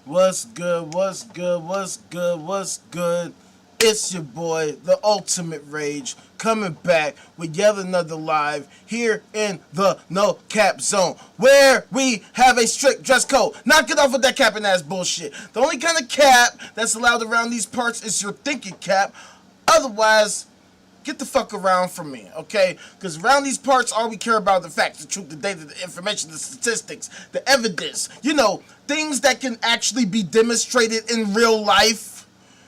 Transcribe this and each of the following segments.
What's good? What's good? What's good? What's good? It's your boy, the Ultimate Rage, coming back with yet another live here in the No Cap Zone, where we have a strict dress code. Knock it off with that capping ass bullshit. The only kind of cap that's allowed around these parts is your thinking cap. Otherwise, get the fuck around from me, okay? Because around these parts, all we care about is the facts, the truth, the data, the information, the statistics, the evidence. You know, things that can actually be demonstrated in real life.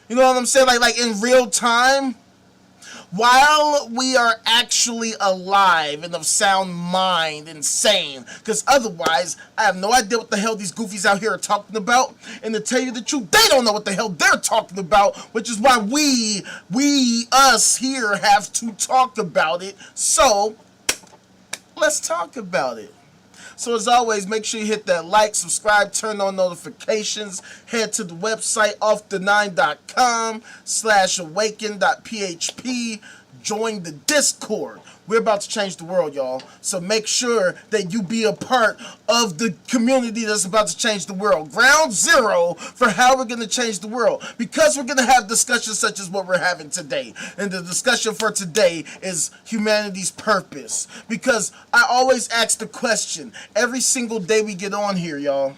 You know what I'm saying? Like in real time. While we are actually alive and of sound mind and sane. Because otherwise, I have no idea what the hell these goofies out here are talking about. And to tell you the truth, they don't know what the hell they're talking about. Which is why us here have to talk about it. So, let's talk about it. So as always, make sure you hit that like, subscribe, turn on notifications, head to the website off-the9.com/awaken.php, join the Discord. We're about to change the world, y'all. So make sure that you be a part of the community that's about to change the world. Ground zero for how we're going to change the world. Because we're going to have discussions such as what we're having today. And the discussion for today is humanity's purpose. Because I always ask the question every single day we get on here, y'all.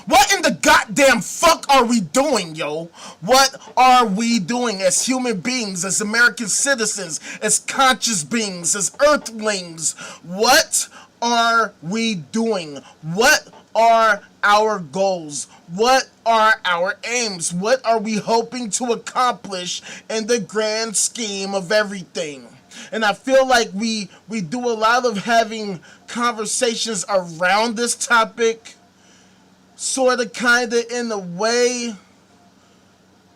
What in the goddamn fuck are we doing, yo? What are we doing as human beings, as American citizens, as conscious beings, as earthlings? What are we doing? What are our goals? What are our aims? What are we hoping to accomplish in the grand scheme of everything? And I feel like we do a lot of having conversations around this topic, sort of, kind of, in a way,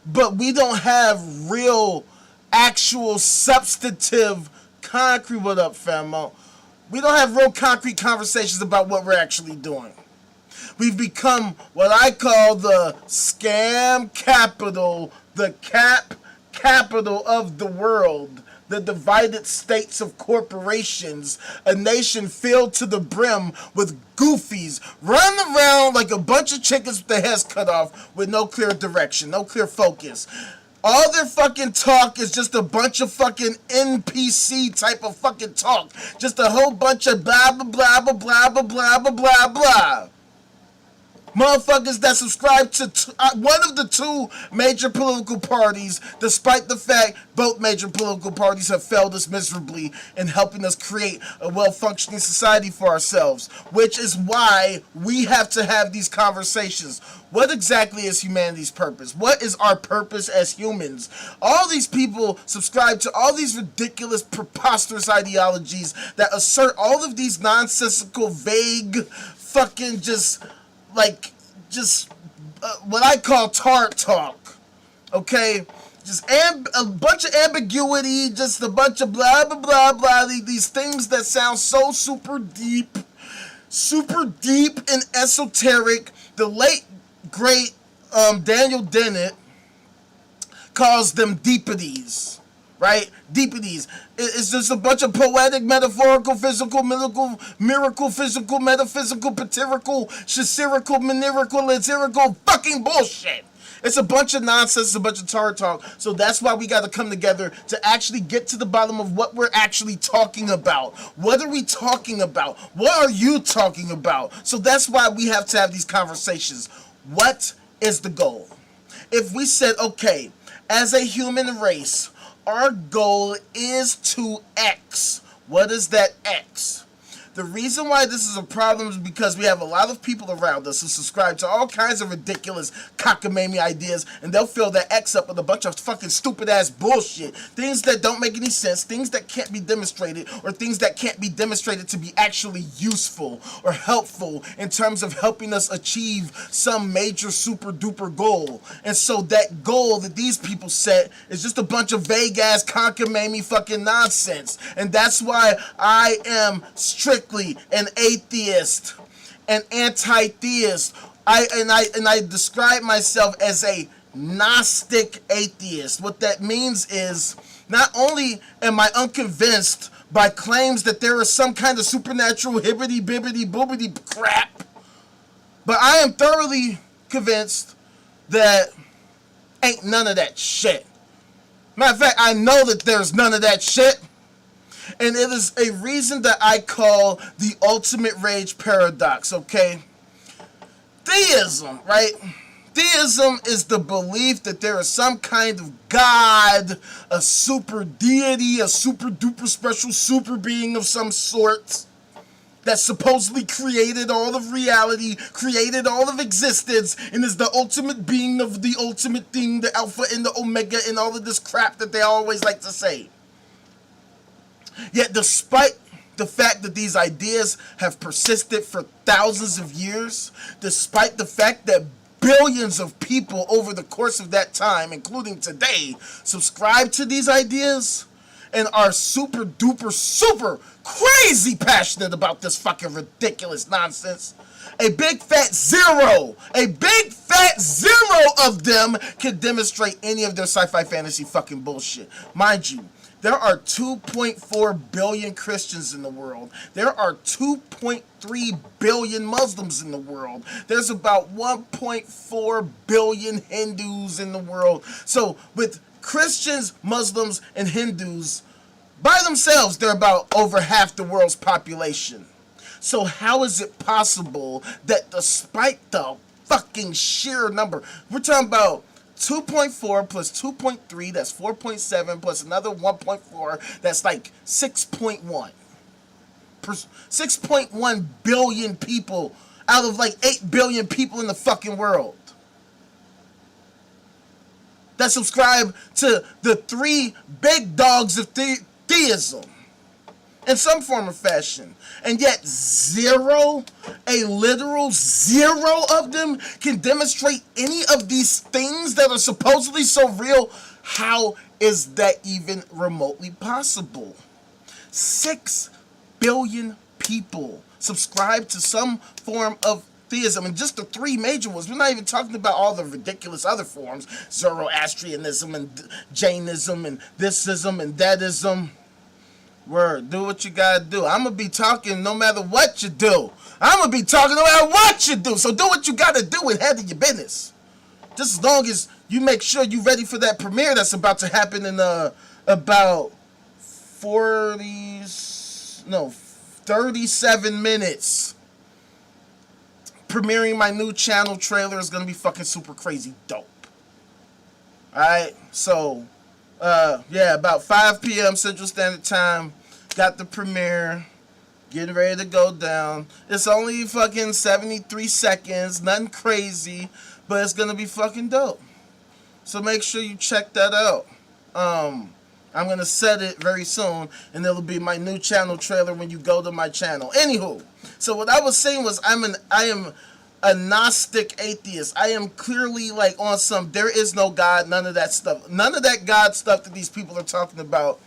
but we don't have real, actual, substantive, concrete, what up, famo? We don't have real concrete conversations about what we're actually doing. We've become what I call the scam capital, the capital of the world. The divided states of corporations, a nation filled to the brim with goofies running around like a bunch of chickens with their heads cut off with no clear direction, no clear focus. All their fucking talk is just a bunch of fucking NPC type of fucking talk. Just a whole bunch of blah, blah, blah, blah, blah, blah, blah, blah, blah, blah. Motherfuckers that subscribe to one of the two major political parties, despite the fact both major political parties have failed us miserably in helping us create a well-functioning society for ourselves, which is why we have to have these conversations. What exactly is humanity's purpose? What is our purpose as humans? All these people subscribe to all these ridiculous, preposterous ideologies that assert all of these nonsensical, vague, fucking just what I call tart talk, okay? Just a bunch of ambiguity, just a bunch of blah, blah, blah, blah, these things that sound so super deep and esoteric. The late, great Daniel Dennett calls them deepities. Right? Deepities. It's just a bunch of poetic, metaphorical, physical, miracle, physical, metaphysical, patirical, satirical, manirical, satirical fucking bullshit. It's a bunch of nonsense, it's a bunch of tar talk. So that's why we got to come together to actually get to the bottom of what we're actually talking about. What are we talking about? What are you talking about? So that's why we have to have these conversations. What is the goal? If we said, okay, as a human race, our goal is to X. What is that X? The reason why this is a problem is because we have a lot of people around us who subscribe to all kinds of ridiculous cockamamie ideas, and they'll fill that X up with a bunch of fucking stupid ass bullshit. Things that don't make any sense, things that can't be demonstrated, or things that can't be demonstrated to be actually useful or helpful in terms of helping us achieve some major super duper goal. And so that goal that these people set is just a bunch of vague ass cockamamie fucking nonsense. And that's why I am strictly an atheist, an anti-theist. I describe myself as a Gnostic atheist. What that means is, not only am I unconvinced by claims that there is some kind of supernatural hibbity bibbity boobity crap, but I am thoroughly convinced that ain't none of that shit. Matter of fact, I know that there's none of that shit. And it is a reason that I call the ultimate rage paradox, okay? Theism, right? Theism is the belief that there is some kind of God, a super deity, a super duper special super being of some sort that supposedly created all of reality, created all of existence, and is the ultimate being of the ultimate thing, the alpha and the omega, and all of this crap that they always like to say. Yet despite the fact that these ideas have persisted for thousands of years, despite the fact that billions of people over the course of that time, including today, subscribe to these ideas and are super duper super crazy passionate about this fucking ridiculous nonsense, a big fat zero of them can demonstrate any of their sci-fi fantasy fucking bullshit. Mind you, there are 2.4 billion Christians in the world. There are 2.3 billion Muslims in the world. There's about 1.4 billion Hindus in the world. So with Christians, Muslims, and Hindus, by themselves, they're about over half the world's population. So how is it possible that despite the fucking sheer number, we're talking about 2.4 plus 2.3, that's 4.7, plus another 1.4, that's like 6.1. 6.1 billion people out of like 8 billion people in the fucking world that subscribe to the three big dogs of theism in some form or fashion. And yet zero, a literal zero of them can demonstrate any of these things that are supposedly so real. How is that even remotely possible? 6 billion people subscribe to some form of theism, and just the three major ones. We're not even talking about all the ridiculous other forms, Zoroastrianism and Jainism and thisism and thatism. Word, do what you gotta do. I'm gonna be talking no matter what you do. I'm gonna be talking no matter what you do. So do what you gotta do and handle your business. Just as long as you make sure you're ready for that premiere that's about to happen in about 37 minutes. Premiering my new channel trailer is gonna be fucking super crazy dope. Alright, so yeah, about 5 p.m. Central Standard Time. Got the premiere. Getting ready to go down. It's only fucking 73 seconds. Nothing crazy. But it's gonna be fucking dope. So make sure you check that out. I'm gonna set it very soon. And it'll be my new channel trailer when you go to my channel. Anywho. So what I was saying was I am a Gnostic atheist. I am clearly like on some there is no God, none of that stuff. None of that God stuff that these people are talking about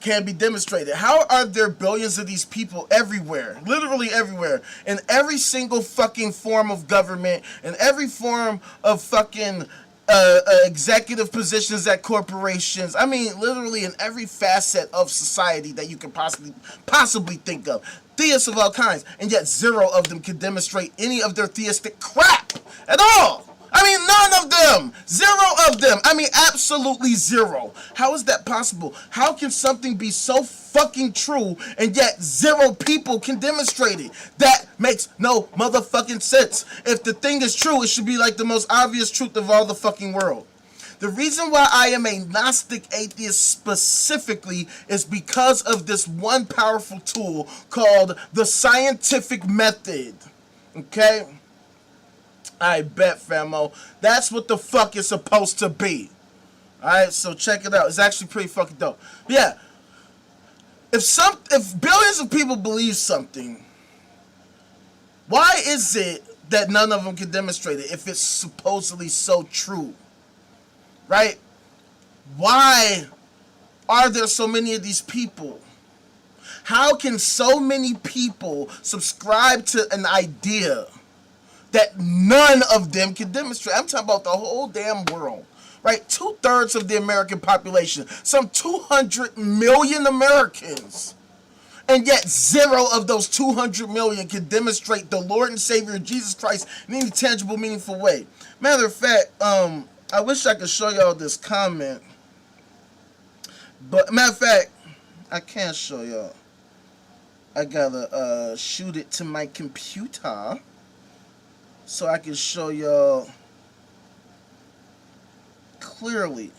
can be demonstrated. How are there billions of these people everywhere, literally everywhere, in every single fucking form of government, in every form of fucking executive positions at corporations? I mean, literally in every facet of society that you could possibly think of. Theists of all kinds, and yet zero of them can demonstrate any of their theistic crap at all. I mean, none of them. Zero of them. I mean, absolutely zero. How is that possible? How can something be so fucking true and yet zero people can demonstrate it? That makes no motherfucking sense. If the thing is true, it should be like the most obvious truth of all the fucking world. The reason why I am a Gnostic atheist specifically is because of this one powerful tool called the scientific method. Okay? I bet, famo. That's what the fuck it's supposed to be. Alright, so check it out. It's actually pretty fucking dope. But yeah. If billions of people believe something, why is it that none of them can demonstrate it if it's supposedly so true? Right? Why are there so many of these people? How can so many people subscribe to an idea that none of them can demonstrate? I'm talking about the whole damn world. Right? 2/3 of the American population. Some 200 million Americans. And yet 0 of those 200 million can demonstrate the Lord and Savior Jesus Christ in any tangible, meaningful way. Matter of fact, I wish I could show y'all this comment. But matter of fact, I can't show y'all. I gotta shoot it to my computer so I can show y'all clearly.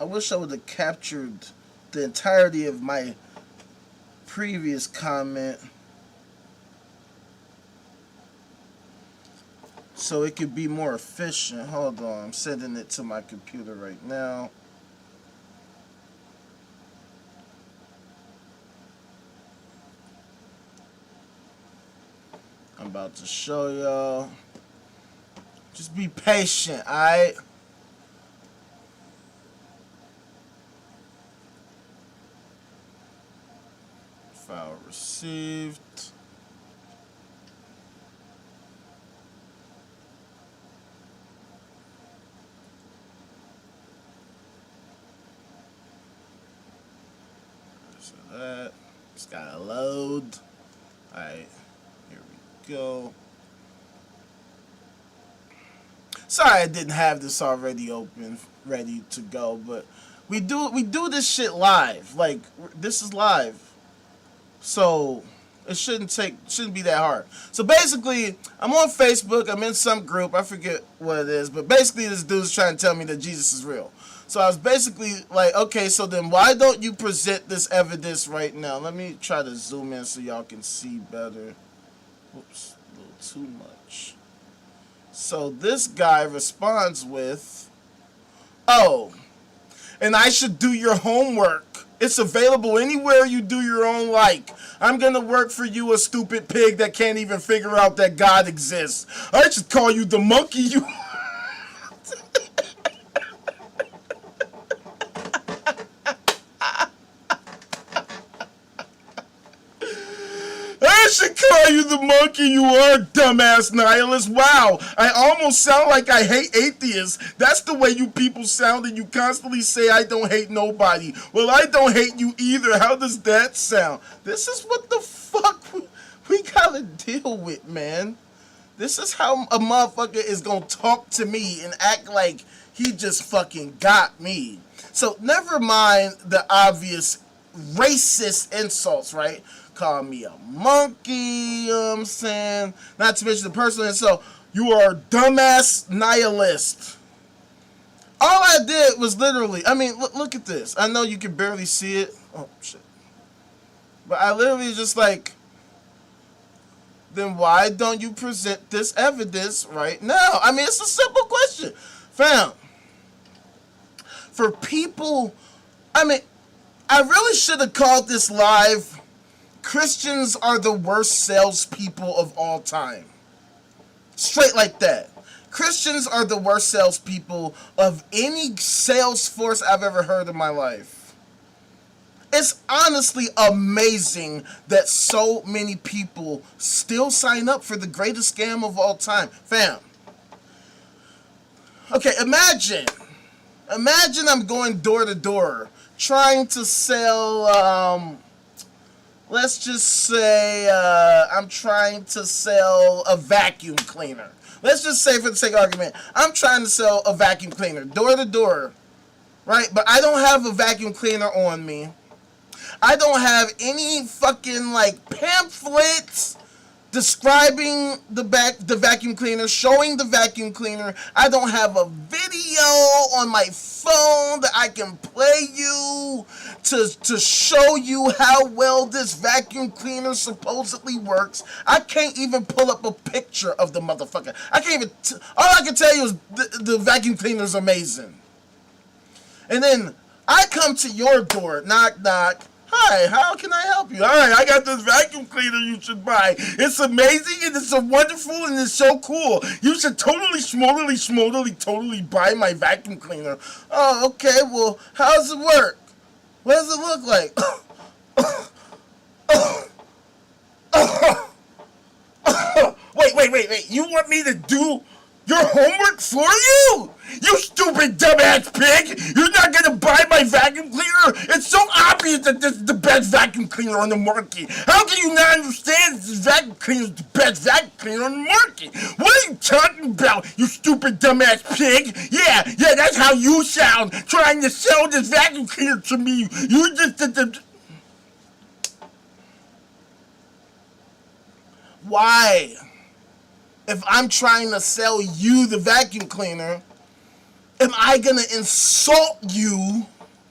I wish I would have captured the entirety of my previous comment so it could be more efficient. Hold on, I'm sending it to my computer right now. I'm about to show y'all. Just be patient, alright? File received. So that it's gotta load. Alright, here we go. Sorry I didn't have this already open, ready to go, but we do this shit live. Like, this is live. So it shouldn't be that hard. So basically, I'm on Facebook, I'm in some group, I forget what it is, but basically this dude's trying to tell me that Jesus is real. So I was basically like, okay, so then why don't you present this evidence right now? Let me try to zoom in so y'all can see better. Oops, a little too much. So this guy responds with, oh, and I should do your homework. It's available anywhere you do your own like. I'm gonna work for you, a stupid pig that can't even figure out that God exists. I should call you the monkey you... I should call you the monkey you are, dumbass nihilist. Wow, I almost sound like I hate atheists. That's the way you people sound, and you constantly say I don't hate nobody. Well, I don't hate you either. How does that sound? This is what the fuck we gotta deal with, man. This is how a motherfucker is gonna talk to me and act like he just fucking got me. So never mind the obvious racist insults, right? Call me a monkey, you know what I'm saying? Not to mention the personal insult, you are a dumbass nihilist. All I did was literally, I mean, look at this. I know you can barely see it. Oh, shit. But I literally just like, then why don't you present this evidence right now? I mean, it's a simple question. Fam, for people, I mean, I really should have called this live, Christians are the worst salespeople of all time. Straight like that. Christians are the worst salespeople of any sales force I've ever heard in my life. It's honestly amazing that so many people still sign up for the greatest scam of all time. Fam. Okay, imagine I'm going door to door trying to sell, let's just say I'm trying to sell a vacuum cleaner. Let's just say, for the sake of argument, I'm trying to sell a vacuum cleaner, door to door, right? But I don't have a vacuum cleaner on me. I don't have any fucking, like, pamphlets describing the vacuum cleaner, showing the vacuum cleaner. I don't have a video on my phone that I can play you to show you how well this vacuum cleaner supposedly works. I can't even pull up a picture of the motherfucker. I can't even, all I can tell you is the vacuum cleaner is amazing. And then I come to your door, knock, knock. Hi, how can I help you? All right, I got this vacuum cleaner you should buy. It's amazing and it's so wonderful and it's so cool. You should totally buy my vacuum cleaner. Oh, okay, well, how does it work? What does it look like? Wait. You want me to do your homework for you? You stupid dumbass pig! You're not gonna buy my vacuum cleaner? It's so obvious that this is the best vacuum cleaner on the market. How can you not understand this vacuum cleaner is the best vacuum cleaner on the market? What are you talking about, you stupid dumbass pig? Yeah, that's how you sound, trying to sell this vacuum cleaner to me. You just... Why? If I'm trying to sell you the vacuum cleaner, am I gonna insult you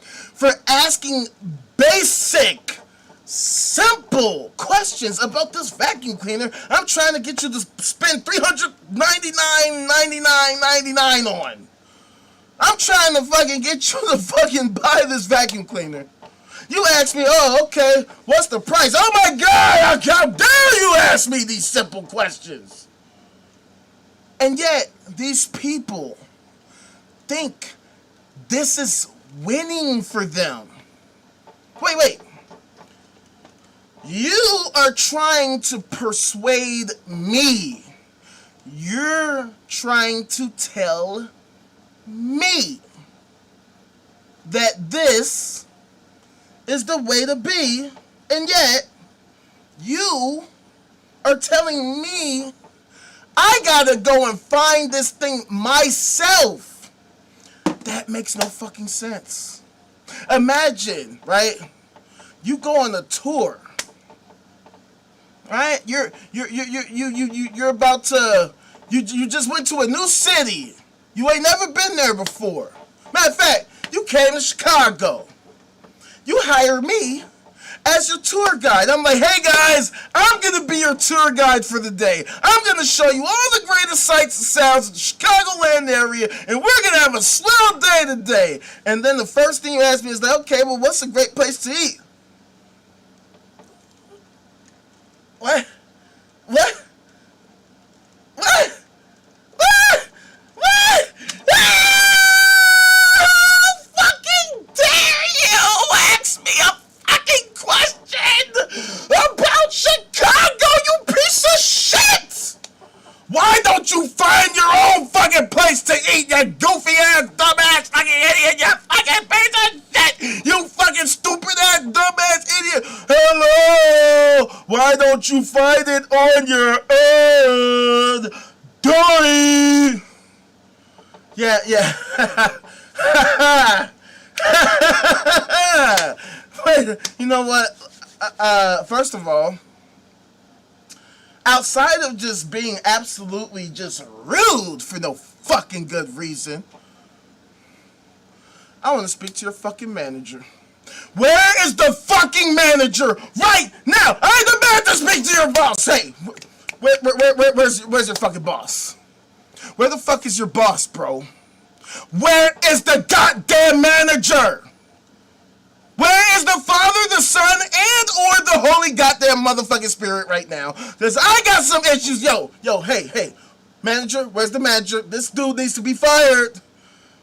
for asking basic, simple questions about this vacuum cleaner I'm trying to get you to spend $399.99 on? I'm trying to fucking get you to fucking buy this vacuum cleaner. You ask me, oh, okay, what's the price? Oh my God, how dare you ask me these simple questions? And yet, these people think this is winning for them. Wait. You are trying to persuade me. You're trying to tell me that this is the way to be, and yet you are telling me I gotta go and find this thing myself. That makes no fucking sense. Imagine, right? You go on a tour, right? You're about to, you just went to a new city. You ain't never been there before. Matter of fact, you came to Chicago. You hire me as your tour guide. I'm like, hey guys, I'm gonna be your tour guide for the day. I'm gonna show you all the greatest sights and sounds of the Chicagoland area, and we're gonna have a swell day today. And then the first thing you ask me is like, okay, well, what's a great place to eat? What? Why don't you find your own fucking place to eat, you goofy ass, dumbass fucking idiot, you fucking piece of shit, you fucking stupid ass, dumbass idiot. Hello, why don't you find it on your own? Dory. Yeah. Wait, you know what? First of all, outside of just being absolutely just rude for no fucking good reason, I want to speak to your fucking manager. Where is the fucking manager right now? I demand to speak to your boss. Hey, where's your fucking boss? Where the fuck is your boss, bro? Where is the goddamn manager? Where is the Father, the Son, and or the Holy goddamn motherfucking Spirit right now? Because I got some issues. Yo, hey, manager, where's the manager? This dude needs to be fired.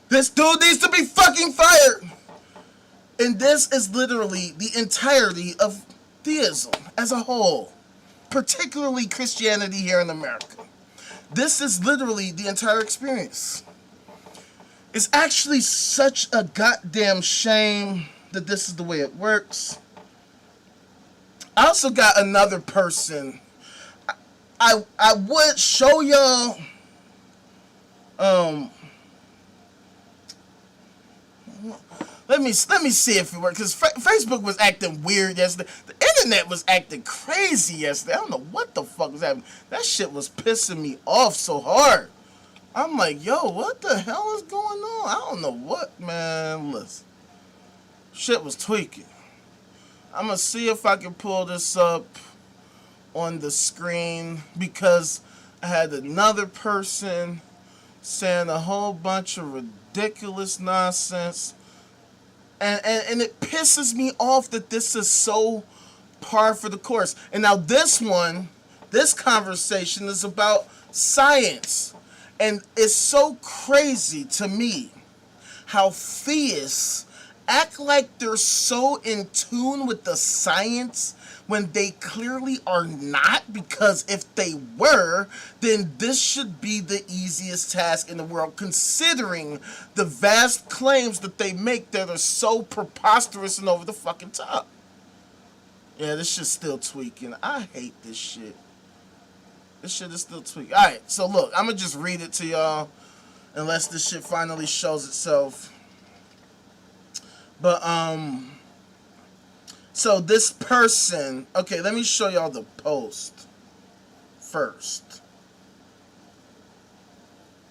This dude needs to be fucking fired. And this is literally the entirety of theism as a whole, particularly Christianity here in America. This is literally the entire experience. It's actually such a goddamn shame that this is the way it works. I also got another person. I would show y'all let me see if it works, because Facebook was acting weird yesterday. The internet was acting crazy yesterday. I don't know what the fuck was happening. That shit was pissing me off so hard. I'm like, yo, what the hell is going on? I don't know what, man. Listen. Shit was tweaking. I'm gonna see if I can pull this up on the screen, because I had another person saying a whole bunch of ridiculous nonsense, and it pisses me off that this is so par for the course. And now this conversation is about science, and it's so crazy to me how theists act like they're so in tune with the science when they clearly are not, because if they were, then this should be the easiest task in the world, considering the vast claims that they make that are so preposterous and over the fucking top. Yeah, this shit's still tweaking. I hate this shit. This shit is still tweaking. Alright, so look, I'm gonna just read it to y'all, unless this shit finally shows itself. But, so this person, okay, let me show y'all the post first.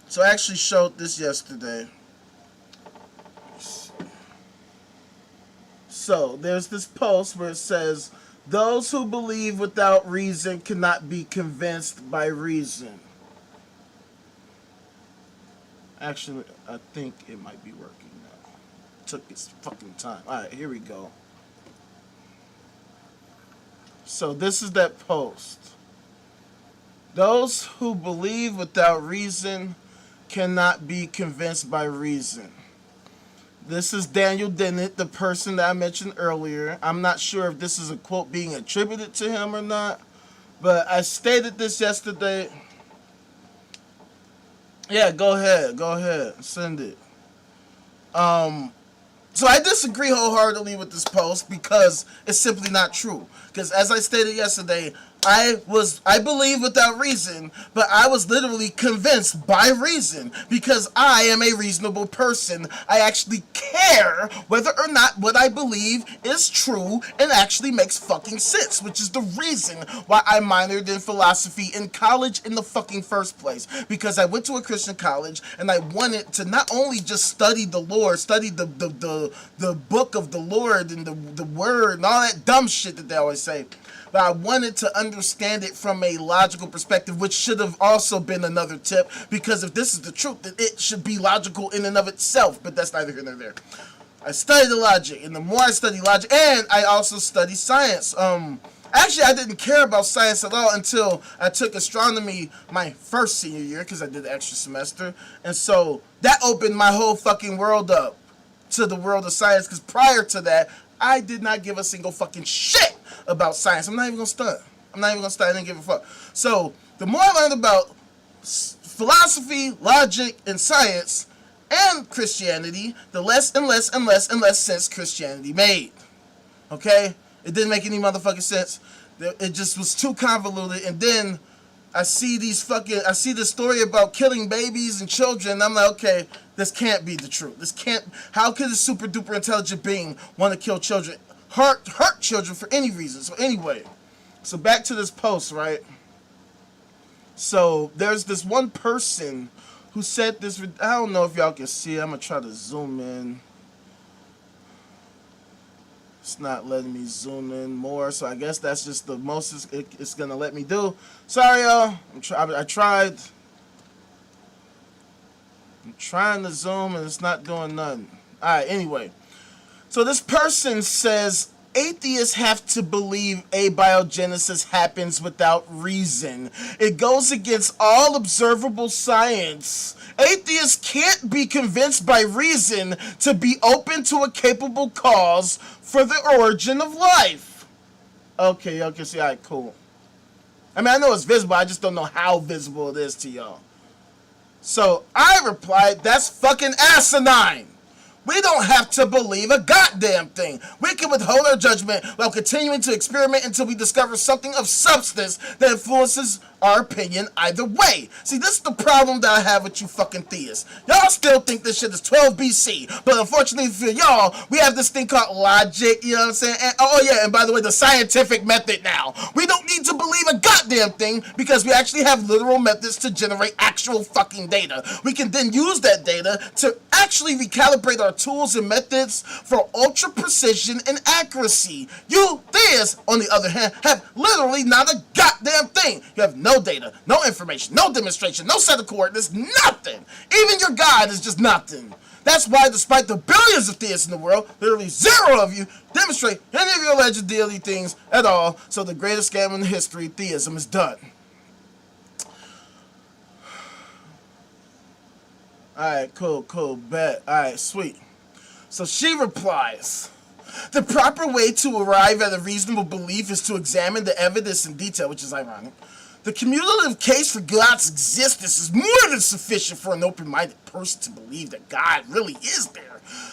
So I actually showed this yesterday. So there's this post where it says, those who believe without reason cannot be convinced by reason. Actually, I think it might be working now. It took its fucking time. Alright, here we go. So this is that post. Those who believe without reason cannot be convinced by reason. This is Daniel Dennett, the person that I mentioned earlier. I'm not sure if this is a quote being attributed to him or not, but I stated this yesterday. Yeah, go ahead, send it. So I disagree wholeheartedly with this post because it's simply not true. Because as I stated yesterday, I believe without reason, but I was literally convinced by reason because I am a reasonable person. I actually care whether or not what I believe is true and actually makes fucking sense, which is the reason why I minored in philosophy in college in the fucking first place. Because I went to a Christian college and I wanted to not only just study the Lord, study the book of the Lord and the word and all that dumb shit that they always say, but I wanted to understand it from a logical perspective, which should have also been another tip, because if this is the truth, then it should be logical in and of itself, but that's neither here nor there. I studied the logic, and the more I study logic, and I also study science. Actually, I didn't care about science at all until I took astronomy my first senior year, because I did the extra semester, and so that opened my whole fucking world up to the world of science, because prior to that, I did not give a single fucking shit about science. I'm not even gonna stunt. I didn't give a fuck. So the more I learned about philosophy, logic, and science, and Christianity, the less and less and less and less sense Christianity made. Okay? It didn't make any motherfucking sense. It just was too convoluted. And then I see this story about killing babies and children, and I'm like, okay, this can't be the truth. How could a super duper intelligent being want to kill children, hurt children for any reason? So anyway, so back to this post, right? So there's this one person who said this, I don't know if y'all can see it. I'm going to try to zoom in. It's not letting me zoom in more, so I guess that's just the most it's gonna let me do. Sorry, y'all. I'm trying to zoom and it's not doing nothing. Alright, anyway. So this person says atheists have to believe abiogenesis happens without reason. It goes against all observable science. Atheists can't be convinced by reason to be open to a capable cause for the origin of life. Okay, y'all can see. Alright, cool. I mean, I know it's visible. I just don't know how visible it is to y'all. So I replied, that's fucking asinine. We don't have to believe a goddamn thing. We can withhold our judgment while continuing to experiment until we discover something of substance that influences our opinion either way. See, this is the problem that I have with you fucking theists. Y'all still think this shit is 12 BC, but unfortunately for y'all, we have this thing called logic, you know what I'm saying? And, oh yeah, and by the way, the scientific method now. We don't need to believe a goddamn thing because we actually have literal methods to generate actual fucking data. We can then use that data to actually recalibrate our tools and methods for ultra precision and accuracy. You theists, on the other hand, have literally not a goddamn thing. You have no data, no information, no demonstration, no set of coordinates, nothing. Even your God is just nothing. That's why, despite the billions of theists in the world, literally zero of you demonstrate any of your alleged deity things at all. So the greatest scam in history, theism, is done. Alright, cool, bet. Alright, sweet. So she replies, the proper way to arrive at a reasonable belief is to examine the evidence in detail, which is ironic. The cumulative case for God's existence is more than sufficient for an open-minded person to believe that God really is there.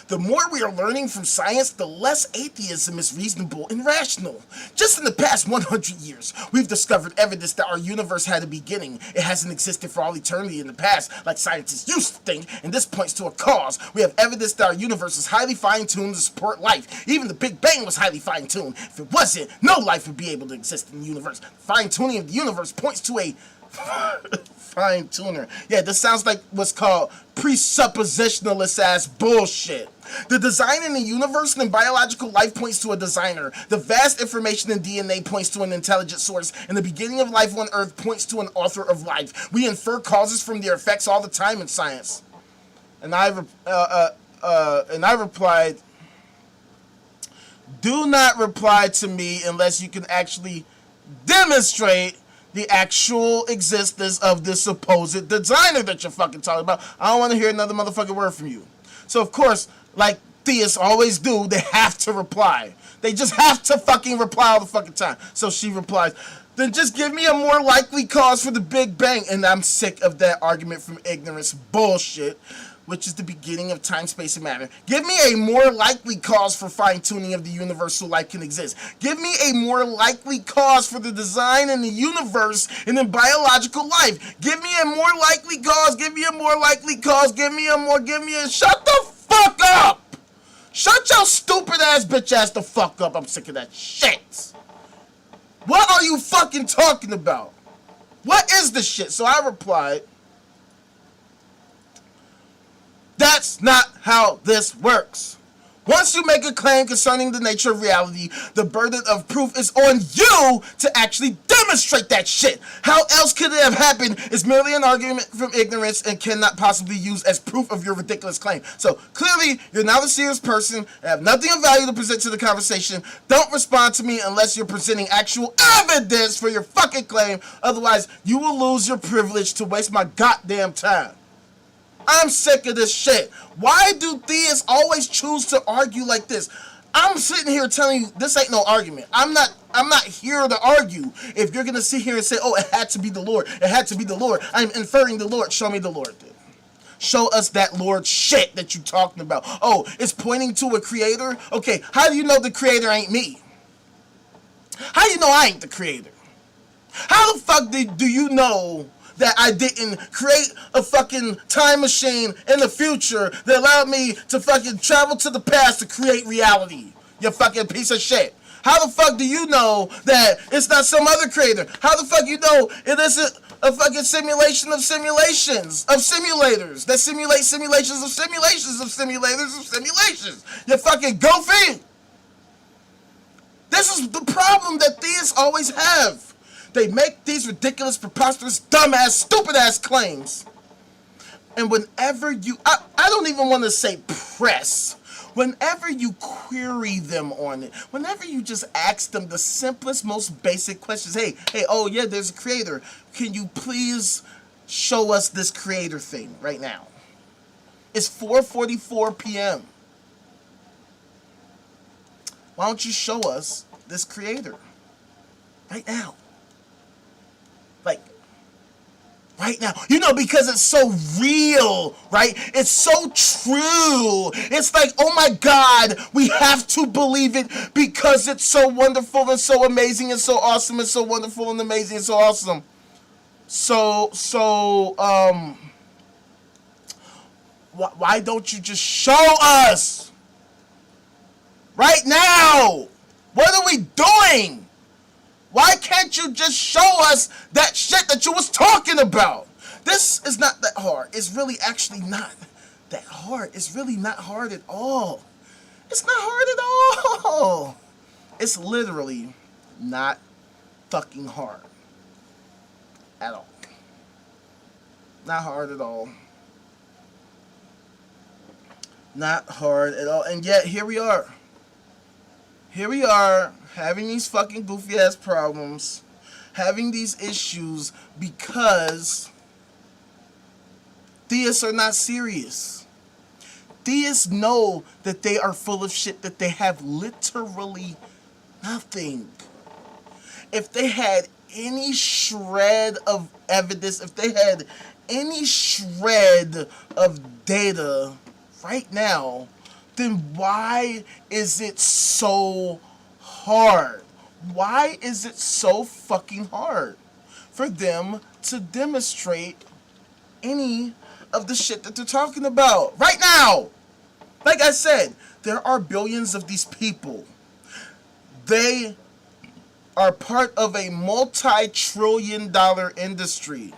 The more we are learning from science, the less atheism is reasonable and rational. Just in the past 100 years, we've discovered evidence that our universe had a beginning. It hasn't existed for all eternity in the past, like scientists used to think, and this points to a cause. We have evidence that our universe is highly fine-tuned to support life. Even the Big Bang was highly fine-tuned. If it wasn't, no life would be able to exist in the universe. Fine-tuning of the universe points to a fine tuner. Yeah, this sounds like what's called presuppositionalist ass bullshit. The design in the universe and in biological life points to a designer. The vast information in DNA points to an intelligent source. And the beginning of life on Earth points to an author of life. We infer causes from their effects all the time in science. And I replied, do not reply to me unless you can actually demonstrate the actual existence of this supposed designer that you're fucking talking about. I don't want to hear another motherfucking word from you. So, of course, like theists always do, they have to reply. They just have to fucking reply all the fucking time. So she replies, then just give me a more likely cause for the Big Bang. And I'm sick of that argument from ignorance bullshit, which is the beginning of time, space, and matter. Give me a more likely cause for fine-tuning of the universe so life can exist. Give me a more likely cause for the design in the universe and in biological life. Give me a more likely cause. Give me a more likely cause. Give me a... Shut the fuck up! Shut your stupid ass bitch ass the fuck up. I'm sick of that shit. What are you fucking talking about? What is this shit? So I replied, that's not how this works. Once you make a claim concerning the nature of reality, the burden of proof is on you to actually demonstrate that shit. How else could it have happened is merely an argument from ignorance and cannot possibly use as proof of your ridiculous claim. So clearly, you're not a serious person and have nothing of value to present to the conversation. Don't respond to me unless you're presenting actual evidence for your fucking claim. Otherwise, you will lose your privilege to waste my goddamn time. I'm sick of this shit. Why do theists always choose to argue like this? I'm sitting here telling you this ain't no argument. I'm not here to argue. If you're gonna sit here and say, oh, it had to be the Lord, it had to be the Lord, I'm inferring the Lord. Show me the Lord then. Show us that Lord shit that you talking about. Oh, it's pointing to a creator? Okay, how do you know the creator ain't me? How do you know I ain't the creator? How the fuck do you know that I didn't create a fucking time machine in the future that allowed me to fucking travel to the past to create reality? You fucking piece of shit. How the fuck do you know that it's not some other creator? How the fuck you know it isn't a fucking simulation of simulations, of simulators that simulate simulations of simulations of simulators of simulations? You fucking goofy. This is the problem that theists always have. They make these ridiculous, preposterous, dumbass, stupid-ass claims. And whenever you... I don't even want to say press. Whenever you query them on it, whenever you just ask them the simplest, most basic questions, hey, oh yeah, there's a creator. Can you please show us this creator thing right now? It's 4:44 p.m. Why don't you show us this creator right now? Like, right now. You know, because it's so real, right? It's so true. It's like, oh my God, we have to believe it because it's so wonderful and so amazing and so awesome and so wonderful and amazing and so awesome. Why don't you just show us right now? What are we doing? Why can't you just show us that shit that you was talking about? This is not that hard. It's really actually not that hard. It's really not hard at all. It's not hard at all. It's literally not fucking hard at all. Not hard at all. Not hard at all. And yet, here we are. Here we are, having these fucking goofy ass problems, having these issues because theists are not serious. theists know that they are full of shit, that they have literally nothing. If they had any shred of evidence, if they had any shred of data right now, then why is it so hard? Why is it so fucking hard for them to demonstrate any of the shit that they're talking about right now? Like I said, there are billions of these people. They are part of a multi-trillion-dollar industry.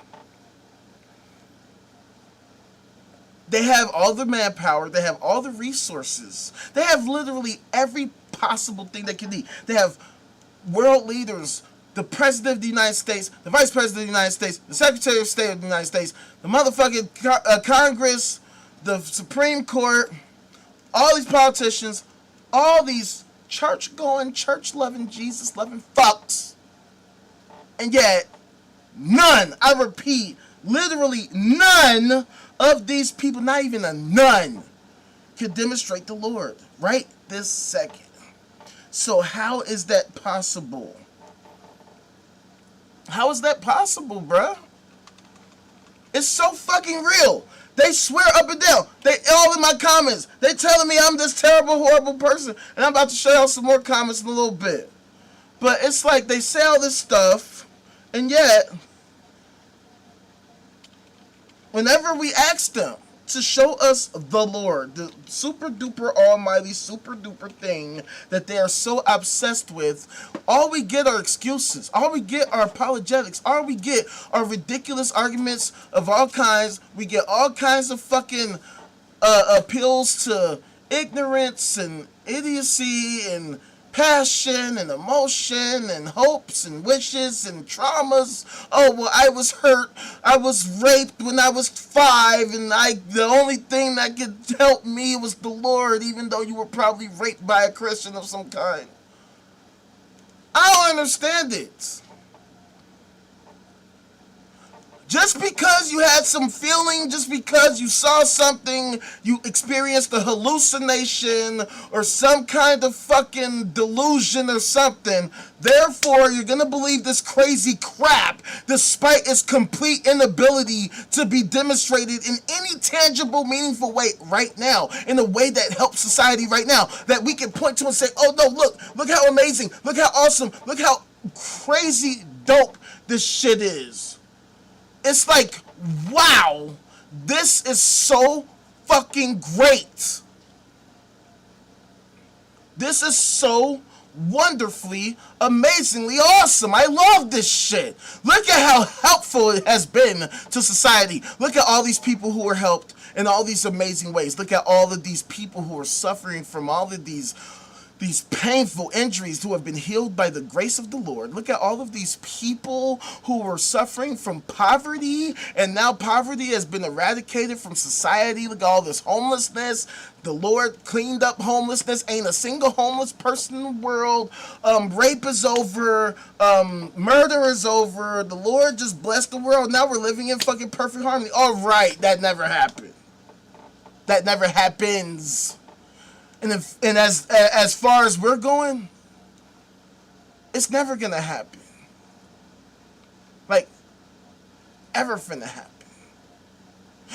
They have all the manpower. They have all the resources. They have literally every possible thing they can need. They have world leaders, the President of the United States, the Vice President of the United States, the Secretary of State of the United States, the motherfucking Congress, the Supreme Court, all these politicians, all these church-going, church-loving, Jesus-loving fucks. And yet, none, I repeat, literally none of these people, not even a none, can demonstrate the Lord right this second. So how is that possible? How is that possible, bruh? It's so fucking real. They swear up and down. They all in my comments. They telling me I'm this terrible, horrible person. And I'm about to show y'all some more comments in a little bit. But it's like they say all this stuff, and yet, whenever we ask them to show us the Lord, the super duper almighty, super duper thing that they are so obsessed with, all we get are excuses. All we get are apologetics. All we get are ridiculous arguments of all kinds. We get all kinds of fucking appeals to ignorance and idiocy and passion and emotion and hopes and wishes and traumas. Oh, well, I was hurt. I was raped when I was 5, and the only thing that could help me was the Lord, even though you were probably raped by a Christian of some kind. I don't understand it. Just because you had some feeling, just because you saw something, you experienced a hallucination or some kind of fucking delusion or something, therefore you're gonna believe this crazy crap despite its complete inability to be demonstrated in any tangible, meaningful way right now, in a way that helps society right now, that we can point to and say, oh no, look how amazing, look how awesome, look how crazy dope this shit is. It's like, wow, this is so fucking great. This is so wonderfully, amazingly awesome. I love this shit. Look at how helpful it has been to society. Look at all these people who were helped in all these amazing ways. Look at all of these people who are suffering from all of these painful injuries who have been healed by the grace of the Lord. Look at all of these people who were suffering from poverty, and now poverty has been eradicated from society. Look at all this homelessness. The Lord cleaned up homelessness. Ain't a single homeless person in the world. Rape is over. Murder is over. The Lord just blessed the world. Now we're living in fucking perfect harmony. All right, that never happened. That never happens. And as far as we're going, it's never gonna happen. Like, ever finna happen.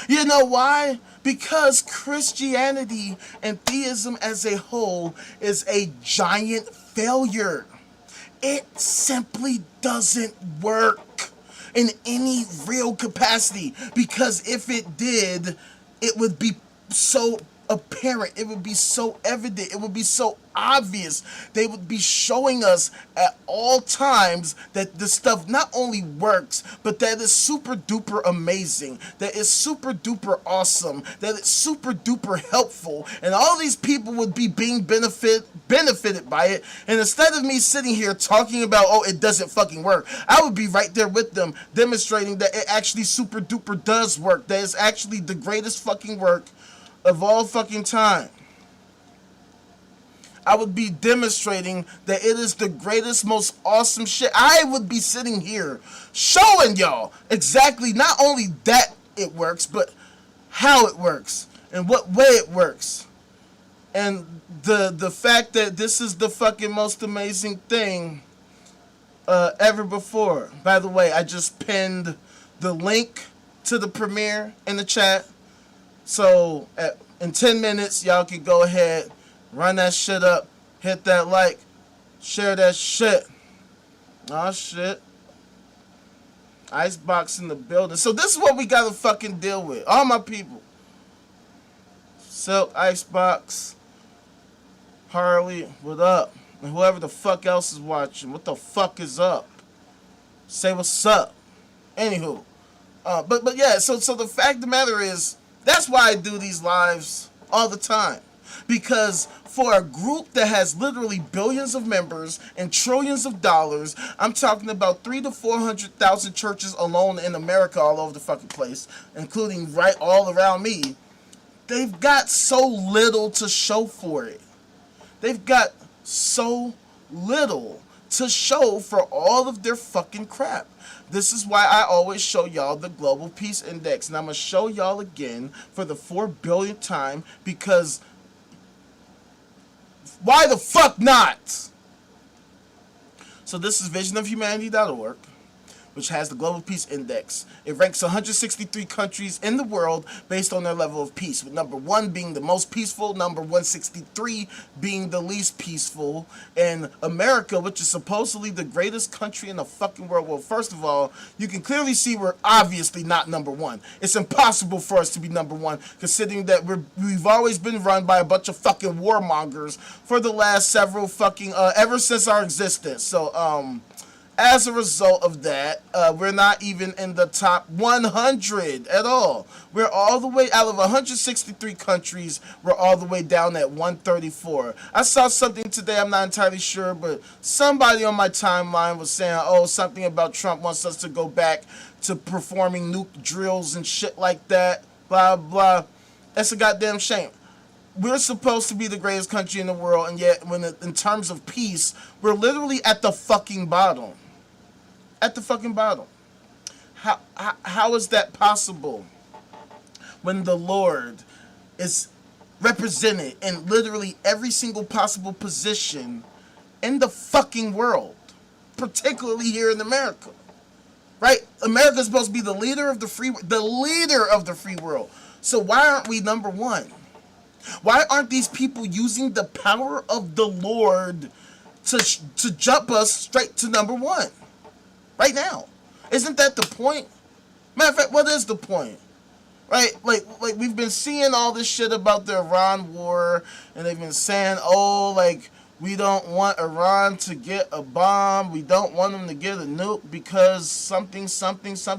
You know why? Because Christianity and theism as a whole is a giant failure. It simply doesn't work in any real capacity. Because if it did, it would be so apparent, it would be so evident, it would be so obvious. They would be showing us at all times that this stuff not only works, but that it's super duper amazing, that it's super duper awesome, that it's super duper helpful, and all these people would be being benefited by it. And instead of me sitting here talking about, oh, it doesn't fucking work, I would be right there with them demonstrating that it actually super duper does work, that it's actually the greatest fucking work of all fucking time. I would be demonstrating that it is the greatest, most awesome shit. I would be sitting here showing y'all exactly not only that it works, but how it works. and what way it works. And the fact that this is the fucking most amazing thing ever before. By the way, I just pinned the link to the premiere in the chat. So in 10 minutes, y'all can go ahead, run that shit up, hit that like, share that shit. Oh shit. Icebox in the building. So this is what we gotta fucking deal with. All my people. Silk, Icebox, Harley, what up? And whoever the fuck else is watching, what the fuck is up? Say what's up. Anywho. But yeah, so the fact of the matter is, that's why I do these lives all the time. Because for a group that has literally billions of members and trillions of dollars, I'm talking about 300,000 to 400,000 churches alone in America, all over the fucking place, including right all around me. They've got so little to show for it. They've got so little to show for all of their fucking crap. This is why I always show y'all the Global Peace Index. And I'm going to show y'all again for the 4 billionth time, because why the fuck not? So this is visionofhumanity.org, which has the Global Peace Index. It ranks 163 countries in the world based on their level of peace, with number 1 being the most peaceful, number 163 being the least peaceful, and America, which is supposedly the greatest country in the fucking world. Well, first of all, you can clearly see we're obviously not number 1. It's impossible for us to be number 1, considering that we've always been run by a bunch of fucking warmongers for the last several fucking, ever since our existence. So, as a result of that, we're not even in the top 100 at all. We're all the way out of 163 countries. We're all the way down at 134. I saw something today, I'm not entirely sure, but somebody on my timeline was saying, oh, something about Trump wants us to go back to performing nuke drills and shit like that, blah, blah. That's a goddamn shame. We're supposed to be the greatest country in the world, and yet, in terms of peace, we're literally at the fucking bottom. At the fucking bottom. How is that possible when the Lord is represented in literally every single possible position in the fucking world, particularly here in America? Right? America is supposed to be the leader of the free world. So why aren't we number 1? Why aren't these people using the power of the Lord to jump us straight to number 1? Right now. Isn't that the point? Matter of fact, what is the point? Right? Like we've been seeing all this shit about the Iran war, and they've been saying, oh, like, we don't want Iran to get a bomb, we don't want them to get a nuke because something,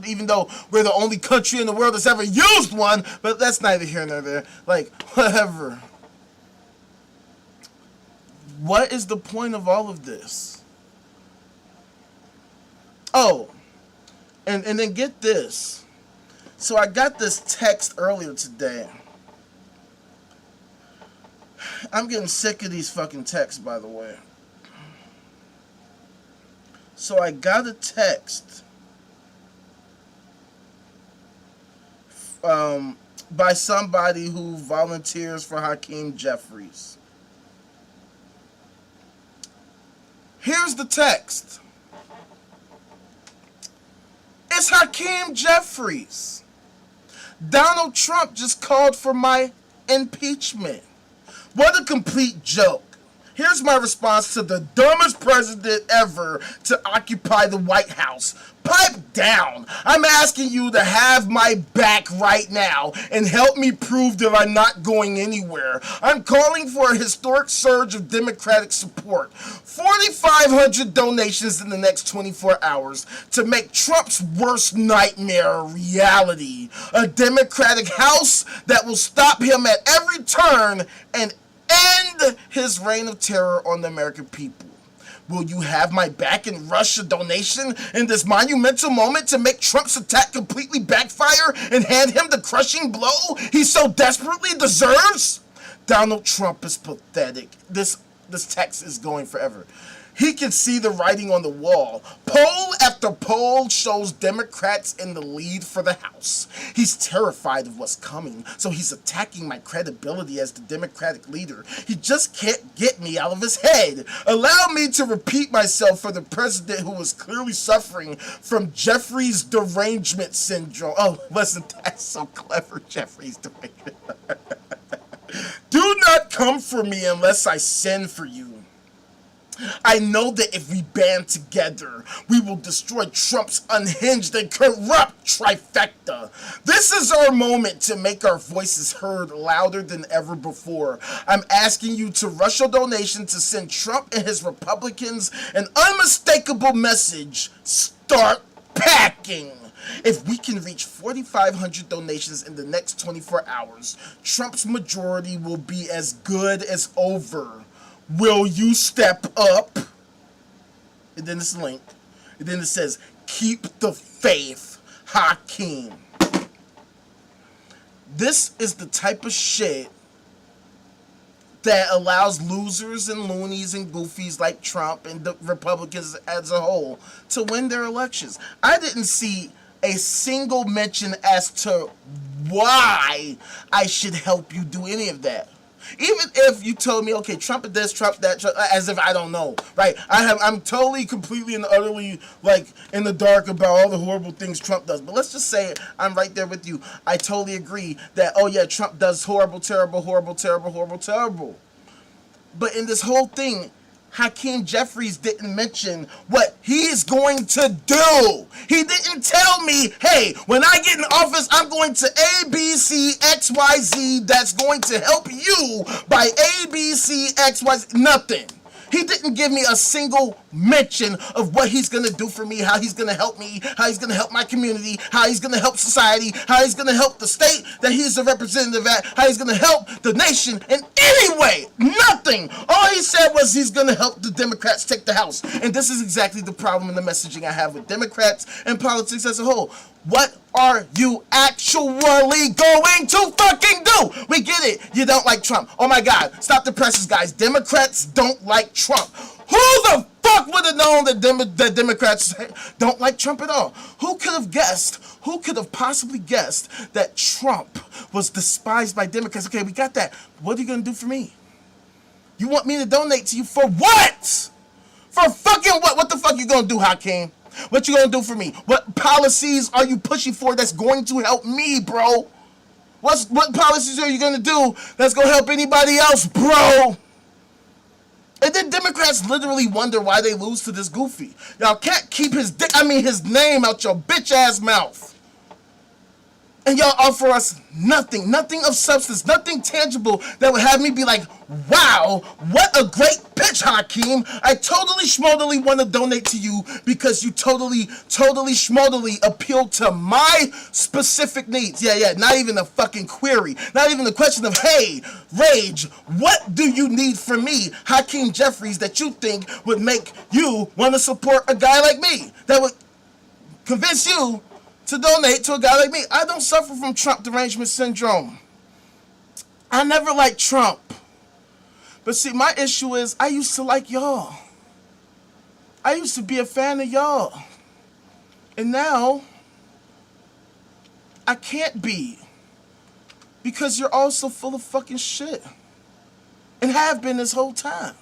even though we're the only country in the world that's ever used one, but that's neither here nor there. Like, whatever. What is the point of all of this? Oh, and then get this. So I got this text earlier today. I'm getting sick of these fucking texts, by the way. So I got a text by somebody who volunteers for Hakeem Jeffries. Here's the text. It's Hakeem Jeffries. Donald Trump just called for my impeachment. What a complete joke. Here's my response to the dumbest president ever to occupy the White House. Pipe down. I'm asking you to have my back right now and help me prove that I'm not going anywhere. I'm calling for a historic surge of Democratic support. 4,500 donations in the next 24 hours to make Trump's worst nightmare a reality. A Democratic House that will stop him at every turn and end his reign of terror on the American people. Will you have my back and rush a donation in this monumental moment to make Trump's attack completely backfire and hand him the crushing blow he so desperately deserves? Donald Trump is pathetic. This text is going forever. He can see the writing on the wall. Poll after poll shows Democrats in the lead for the House. He's terrified of what's coming, so he's attacking my credibility as the Democratic leader. He just can't get me out of his head. Allow me to repeat myself for the president who was clearly suffering from Jeffrey's derangement syndrome. Oh, wasn't that so clever, Jeffrey's derangement? Do not come for me unless I send for you. I know that if we band together, we will destroy Trump's unhinged and corrupt trifecta. This is our moment to make our voices heard louder than ever before. I'm asking you to rush a donation to send Trump and his Republicans an unmistakable message. Start packing. If we can reach 4,500 donations in the next 24 hours, Trump's majority will be as good as over. Will you step up? And then this link. And then it says, keep the faith, Hakeem. This is the type of shit that allows losers and loonies and goofies like Trump and the Republicans as a whole to win their elections. I didn't see a single mention as to why I should help you do any of that. Even if you told me, okay, Trump this, Trump that, Trump, as if I don't know, right? I'm totally, completely, and utterly, like, in the dark about all the horrible things Trump does. But let's just say I'm right there with you. I totally agree that, oh yeah, Trump does horrible, terrible, horrible, terrible, horrible, terrible. But in this whole thing, Hakeem Jeffries didn't mention what he's going to do. He didn't tell me, hey, when I get in office, I'm going to A, B, C, X, Y, Z. That's going to help you by A, B, C, X, Y, Z. Nothing. He didn't give me a single mention of what he's going to do for me, how he's going to help me, how he's going to help my community, how he's going to help society, how he's going to help the state that he's a representative at, how he's going to help the nation in any way. Nothing. All he said was he's going to help the Democrats take the House. And this is exactly the problem in the messaging I have with Democrats and politics as a whole. What are you actually going to fucking do? We get it. You don't like Trump. Oh my God. Stop the presses, guys. Democrats don't like Trump. Who the fuck would have known that Democrats don't like Trump at all? Who could have guessed? Who could have possibly guessed that Trump was despised by Democrats? Okay, we got that. What are you going to do for me? You want me to donate to you for what? For fucking what? What the fuck you going to do, Hakeem? What you gonna do for me? What policies are you pushing for that's going to help me, bro? What policies are you gonna do that's gonna help anybody else, bro? And then Democrats literally wonder why they lose to this goofy. Y'all can't keep his name out your bitch ass mouth. And y'all offer us nothing of substance, nothing tangible that would have me be like, wow, what a great pitch, Hakeem. I totally schmodally want to donate to you because you totally schmodally appeal to my specific needs. Yeah, not even a fucking query. Not even a question of, hey, Rage, what do you need from me, Hakeem Jeffries, that you think would make you want to support a guy like me? That would convince you to donate to a guy like me. I don't suffer from Trump derangement syndrome. I never liked Trump. But see, my issue is I used to like y'all. I used to be a fan of y'all. And now, I can't be. Because you're all so full of fucking shit. And have been this whole time.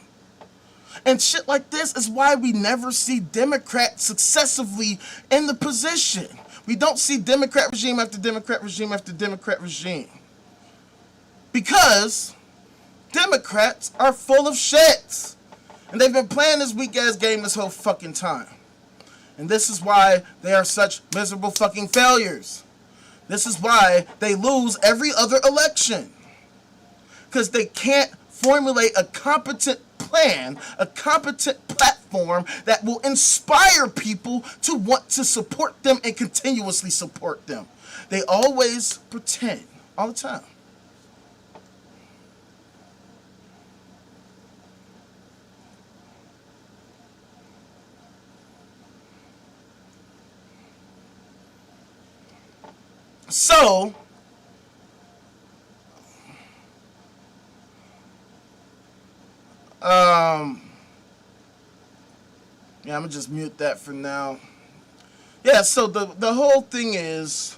And shit like this is why we never see Democrats successively in the position. We don't see Democrat regime after Democrat regime after Democrat regime. Because Democrats are full of shit. And they've been playing this weak-ass game this whole fucking time. And this is why they are such miserable fucking failures. This is why they lose every other election. Because they can't formulate a competent plan, a competent platform that will inspire people to want to support them and continuously support them. They always pretend, all the time. So, Yeah, I'm gonna just mute that for now. Yeah, so the whole thing is,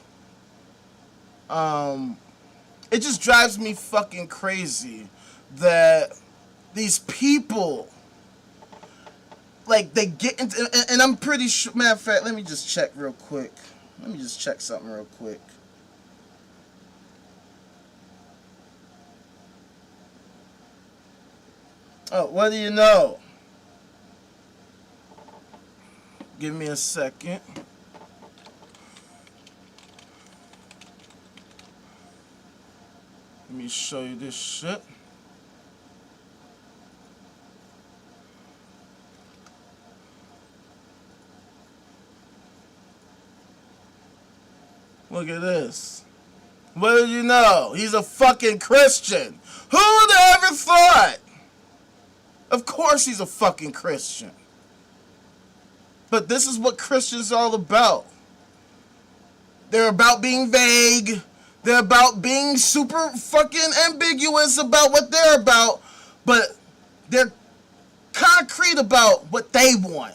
it just drives me fucking crazy that these people, like, they get into, and I'm pretty sure, matter of fact, let me just check real quick. Let me just check something real quick. Oh, what do you know? Give me a second. Let me show you this shit. Look at this. What did you know? He's a fucking Christian. Who would have ever thought? Of course he's a fucking Christian. But this is what Christians are all about. They're about being vague. They're about being super fucking ambiguous about what they're about. But they're concrete about what they want.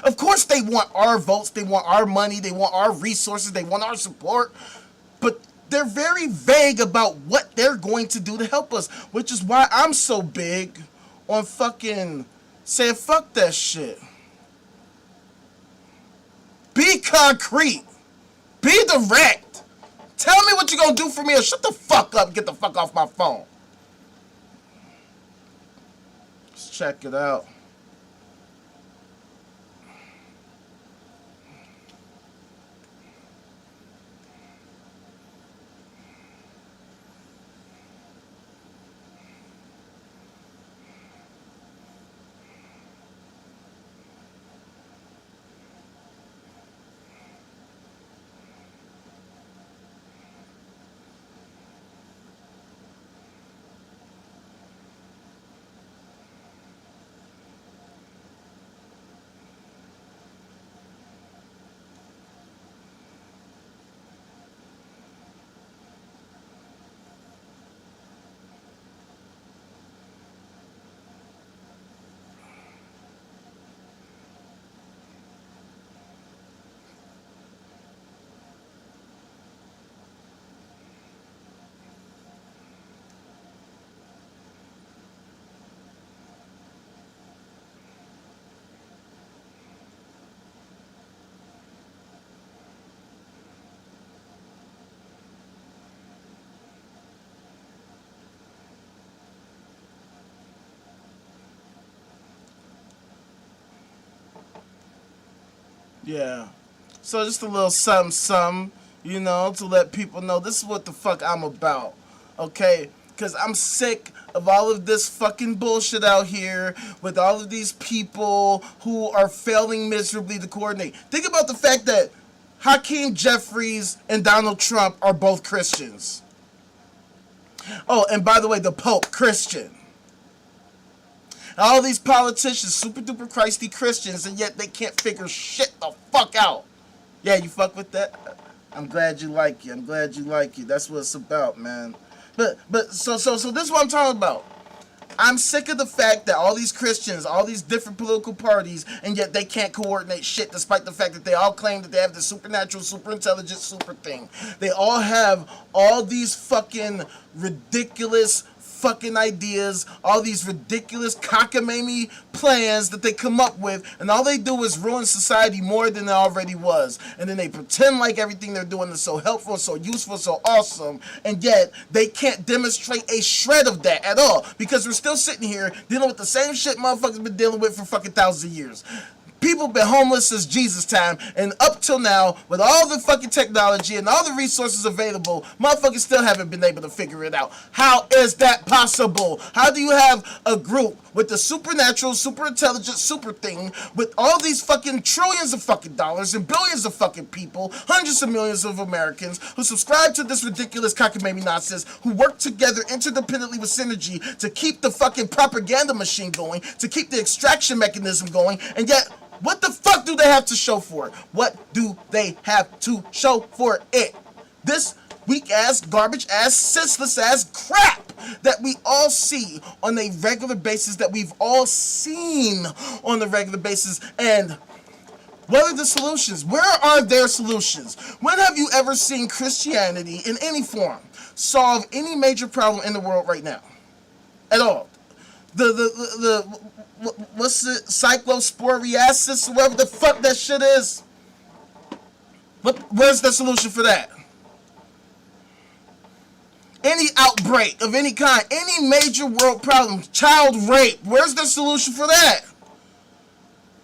Of course they want our votes. They want our money. They want our resources. They want our support. But they're very vague about what they're going to do to help us. Which is why I'm so big on fucking saying fuck that shit. Be concrete. Be direct. Tell me what you're gonna do for me or shut the fuck up and get the fuck off my phone. Let's check it out. Yeah. So just a little something, something, you know, to let people know this is what the fuck I'm about. Okay? Because I'm sick of all of this fucking bullshit out here with all of these people who are failing miserably to coordinate. Think about the fact that Hakeem Jeffries and Donald Trump are both Christians. Oh, and by the way, the Pope, Christian. All these politicians, super duper Christy Christians, and yet they can't figure shit the fuck out. Yeah, you fuck with that? I'm glad you like it. I'm glad you like it. That's what it's about, man. So this is what I'm talking about. I'm sick of the fact that all these Christians, all these different political parties, and yet they can't coordinate shit despite the fact that they all claim that they have the supernatural, super intelligent, super thing. They all have all these fucking ridiculous fucking ideas, all these ridiculous cockamamie plans that they come up with, and all they do is ruin society more than it already was. And then they pretend like everything they're doing is so helpful, so useful, so awesome, and yet they can't demonstrate a shred of that at all, because we're still sitting here dealing with the same shit motherfuckers been dealing with for fucking thousands of years. People been homeless since Jesus' time, and up till now, with all the fucking technology and all the resources available, motherfuckers still haven't been able to figure it out. How is that possible? How do you have a group with the supernatural, super intelligent, super thing, with all these fucking trillions of fucking dollars and billions of fucking people, hundreds of millions of Americans, who subscribe to this ridiculous cockamamie nonsense, who work together interdependently with synergy to keep the fucking propaganda machine going, to keep the extraction mechanism going, and yet, what the fuck do they have to show for it? What do they have to show for it? This weak ass, garbage ass, senseless ass crap that we all see on a regular basis, that we've all seen on a regular basis. And what are the solutions? Where are their solutions? When have you ever seen Christianity in any form solve any major problem in the world right now? At all? What's it? Cyclosporiasis, whatever the fuck that shit is. Where's the solution for that? Any outbreak of any kind, any major world problem, child rape, where's the solution for that?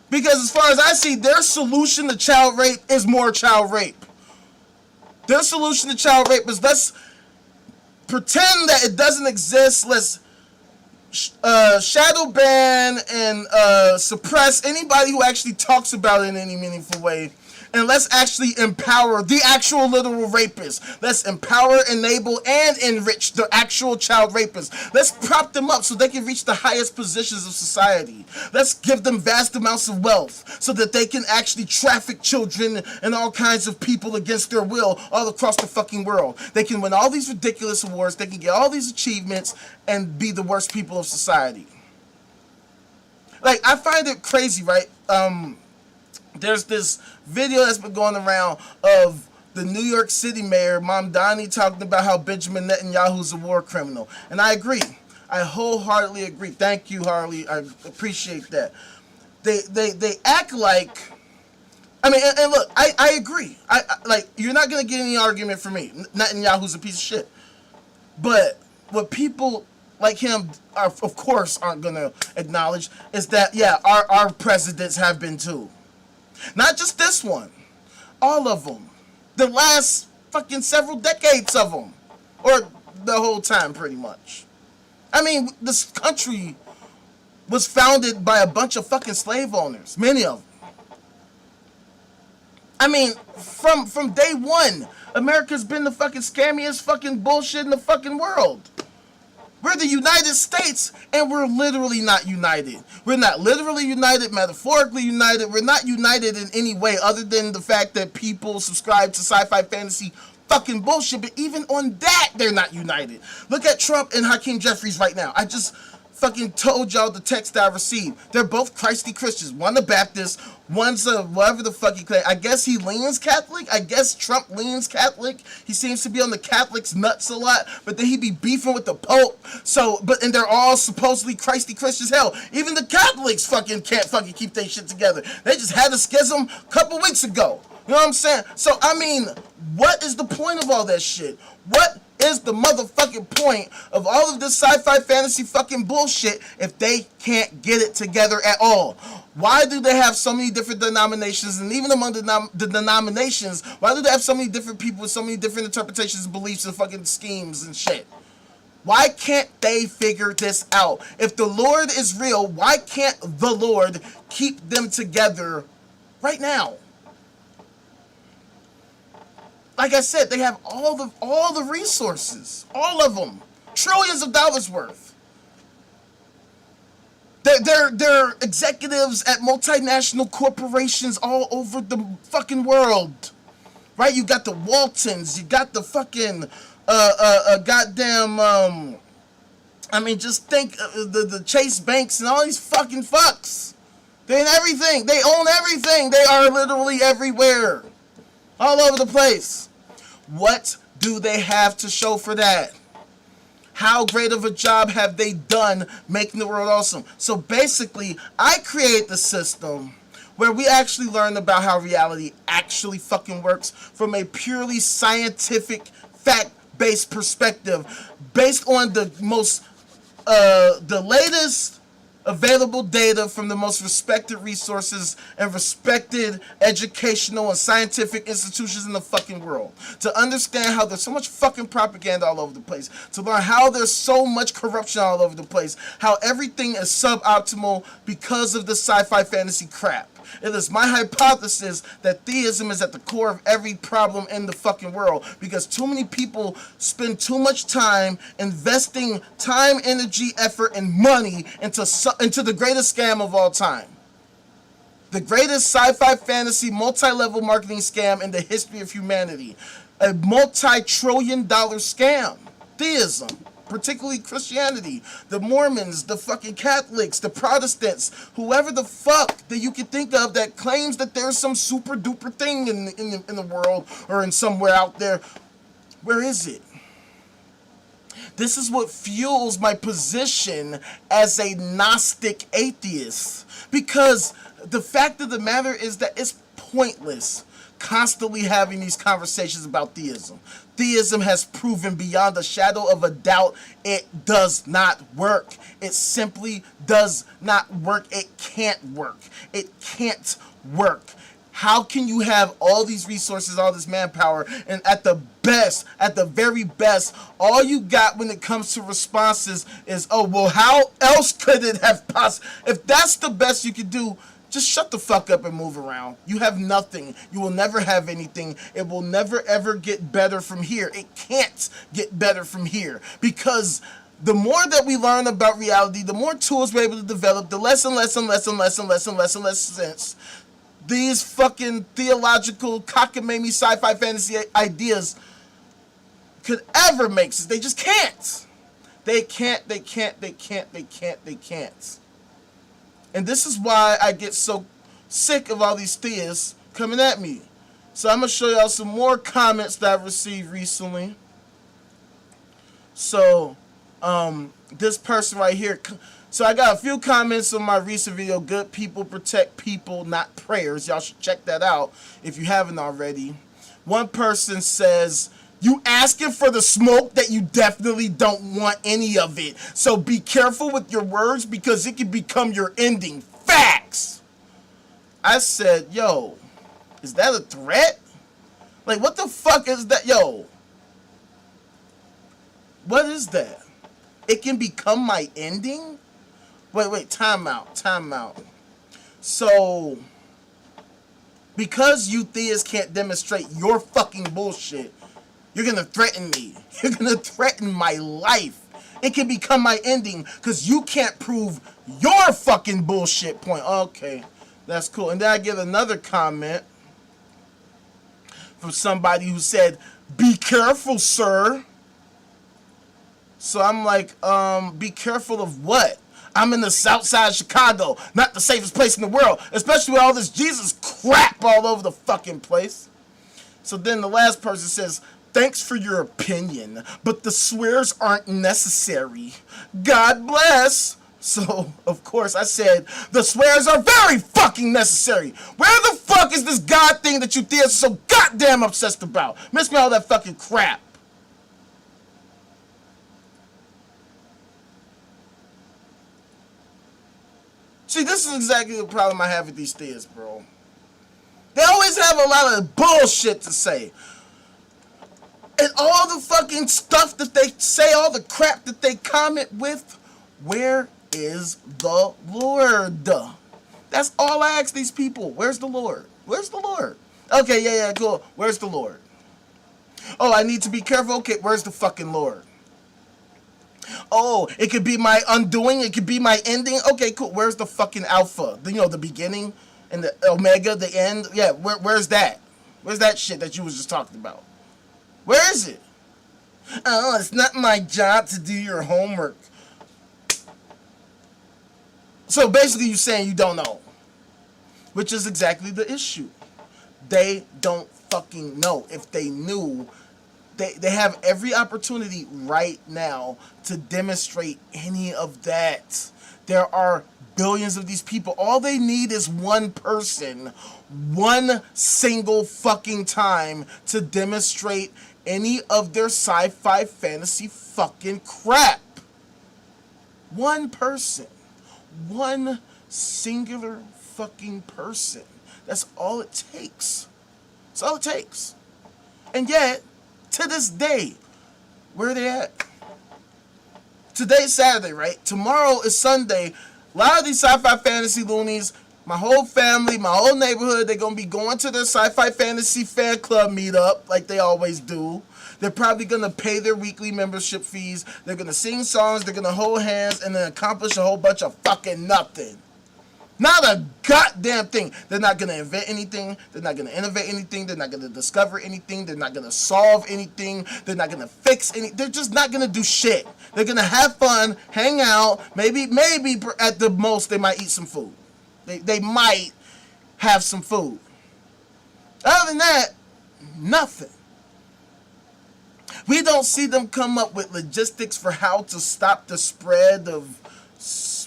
Because as far as I see, their solution to child rape is more child rape. Their solution to child rape is, let's pretend that it doesn't exist. Let's shadow ban and suppress anybody who actually talks about it in any meaningful way. And let's actually empower the actual literal rapists. Let's empower, enable, and enrich the actual child rapists. Let's prop them up so they can reach the highest positions of society. Let's give them vast amounts of wealth so that they can actually traffic children and all kinds of people against their will all across the fucking world. They can win all these ridiculous awards. They can get all these achievements and be the worst people of society. Like, I find it crazy, right? There's this video that's been going around of the New York City mayor, Mamdani, talking about how Benjamin Netanyahu's a war criminal. And I agree. I wholeheartedly agree. Thank you, Harley. I appreciate that. They act like... I mean, and look, I agree. I like, you're not going to get any argument from me. Netanyahu's a piece of shit. But what people like him, of course, aren't going to acknowledge is that, yeah, our presidents have been too. Not just this one. All of them. The last fucking several decades of them. Or the whole time, pretty much. I mean, this country was founded by a bunch of fucking slave owners. Many of them. I mean, from day one, America's been the fucking scammiest fucking bullshit in the fucking world. We're the United States, and we're literally not united. We're not literally united, metaphorically united. We're not united in any way other than the fact that people subscribe to sci-fi fantasy fucking bullshit. But even on that, they're not united. Look at Trump and Hakeem Jeffries right now. I just fucking told y'all the text I received. They're both Christy Christians. One a Baptist, one's a whatever the fuck he claims. I guess he leans Catholic. I guess Trump leans Catholic. He seems to be on the Catholics' nuts a lot, but then he be beefing with the Pope. So, and they're all supposedly Christy Christians. Hell, even the Catholics fucking can't fucking keep their shit together. They just had a schism a couple weeks ago. You know what I'm saying? So, I mean, what is the point of all that shit? What is the motherfucking point of all of this sci-fi fantasy fucking bullshit if they can't get it together at all? Why do they have so many different denominations? And even among the denominations, why do they have so many different people with so many different interpretations and beliefs and fucking schemes and shit? Why can't they figure this out? If the Lord is real, why can't the Lord keep them together right now? Like I said, they have all the resources, all of them, trillions of dollars worth. They're executives at multinational corporations all over the fucking world, right? You got the Waltons, you got the fucking goddamn. I mean, just think the Chase Banks and all these fucking fucks. They're in everything. They own everything. They are literally everywhere. All over the place. What do they have to show for that? How great of a job have they done making the world awesome? So basically, I create the system where we actually learn about how reality actually fucking works from a purely scientific, fact-based perspective, based on the latest available data from the most respected resources and respected educational and scientific institutions in the fucking world. To understand how there's so much fucking propaganda all over the place. To learn how there's so much corruption all over the place. How everything is suboptimal because of the sci-fi fantasy crap. It is my hypothesis that theism is at the core of every problem in the fucking world because too many people spend too much time investing time, energy, effort, and money into the greatest scam of all time. The greatest sci-fi fantasy multi-level marketing scam in the history of humanity. A multi-trillion-dollar scam. Theism. particularly Christianity, the Mormons, the fucking Catholics, the Protestants, whoever the fuck that you can think of that claims that there's some super duper thing in the world or in somewhere out there. Where is it? This is what fuels my position as a Gnostic atheist. Because the fact of the matter is that it's pointless constantly having these conversations about theism. Theism has proven beyond a shadow of a doubt it does not work. It simply does not work. It can't work. It can't work. How can you have all these resources, all this manpower, and at the best, at the very best, all you got when it comes to responses is, oh, well, how else could it have possibly? If that's the best you could do, just shut the fuck up and move around. You have nothing. You will never have anything. It will never, ever get better from here. It can't get better from here because the more that we learn about reality, the more tools we're able to develop, the less and less and less and less and less and less and less sense these fucking theological cockamamie sci-fi fantasy ideas could ever make sense. They just can't. They can't. And this is why I get so sick of all these theists coming at me. So I'm going to show y'all some more comments that I've received recently. So, this person right here. So I got a few comments on my recent video, Good People Protect People, Not Prayers. Y'all should check that out if you haven't already. One person says, you asking for the smoke that you definitely don't want any of it. So be careful with your words because it can become your ending. Facts! I said, yo, is that a threat? Like, what the fuck is that? Yo, what is that? It can become my ending? Wait, time out. So, because you theists can't demonstrate your fucking bullshit, you're gonna threaten me. You're gonna threaten my life. It can become my ending because you can't prove your fucking bullshit point. Okay, that's cool. And then I get another comment from somebody who said, be careful, sir. So I'm like, be careful of what? I'm in the south side of Chicago, not the safest place in the world, especially with all this Jesus crap all over the fucking place. So then the last person says, thanks for your opinion, but the swears aren't necessary. God bless. So, of course, I said, the swears are very fucking necessary. Where the fuck is this God thing that you theists are so goddamn obsessed about? Miss me all that fucking crap. See, this is exactly the problem I have with these theists, bro. They always have a lot of bullshit to say. And all the fucking stuff that they say, all the crap that they comment with, where is the Lord? That's all I ask these people. Where's the Lord? Where's the Lord? Okay, yeah, cool. Where's the Lord? Oh, I need to be careful. Okay, where's the fucking Lord? Oh, it could be my undoing. It could be my ending. Okay, cool. Where's the fucking Alpha? The beginning and the Omega, the end. Yeah, where's that? Where's that shit that you was just talking about? Where is it? Oh, it's not my job to do your homework. So basically you're saying you don't know. Which is exactly the issue. They don't fucking know. If they knew, they have every opportunity right now to demonstrate any of that. There are billions of these people. All they need is one person, one single fucking time to demonstrate any of their sci-fi fantasy fucking crap. One person. One singular fucking person. That's all it takes. That's all it takes. And yet, to this day, where are they at? Today's Saturday, right? Tomorrow is Sunday. A lot of these sci-fi fantasy loonies, my whole family, my whole neighborhood, they're going to be going to their sci-fi fantasy fan club meetup like they always do. They're probably going to pay their weekly membership fees. They're going to sing songs. They're going to hold hands and then accomplish a whole bunch of fucking nothing. Not a goddamn thing. They're not going to invent anything. They're not going to innovate anything. They're not going to discover anything. They're not going to solve anything. They're not going to fix any. They're just not going to do shit. They're going to have fun, hang out. Maybe at the most they might eat some food. They might have some food. Other than that, nothing. We don't see them come up with logistics for how to stop the spread of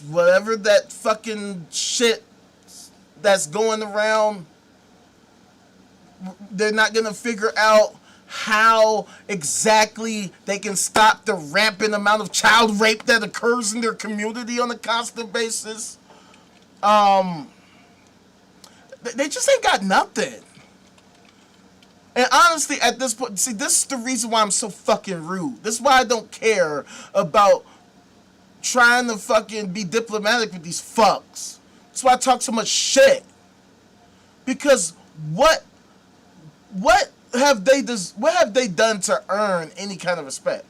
whatever that fucking shit that's going around. They're not gonna figure out how exactly they can stop the rampant amount of child rape that occurs in their community on a constant basis. They just ain't got nothing. And honestly, at this point, see, this is the reason why I'm so fucking rude. This is why I don't care about trying to fucking be diplomatic with these fucks. That's why I talk so much shit. Because what have they done to earn any kind of respect?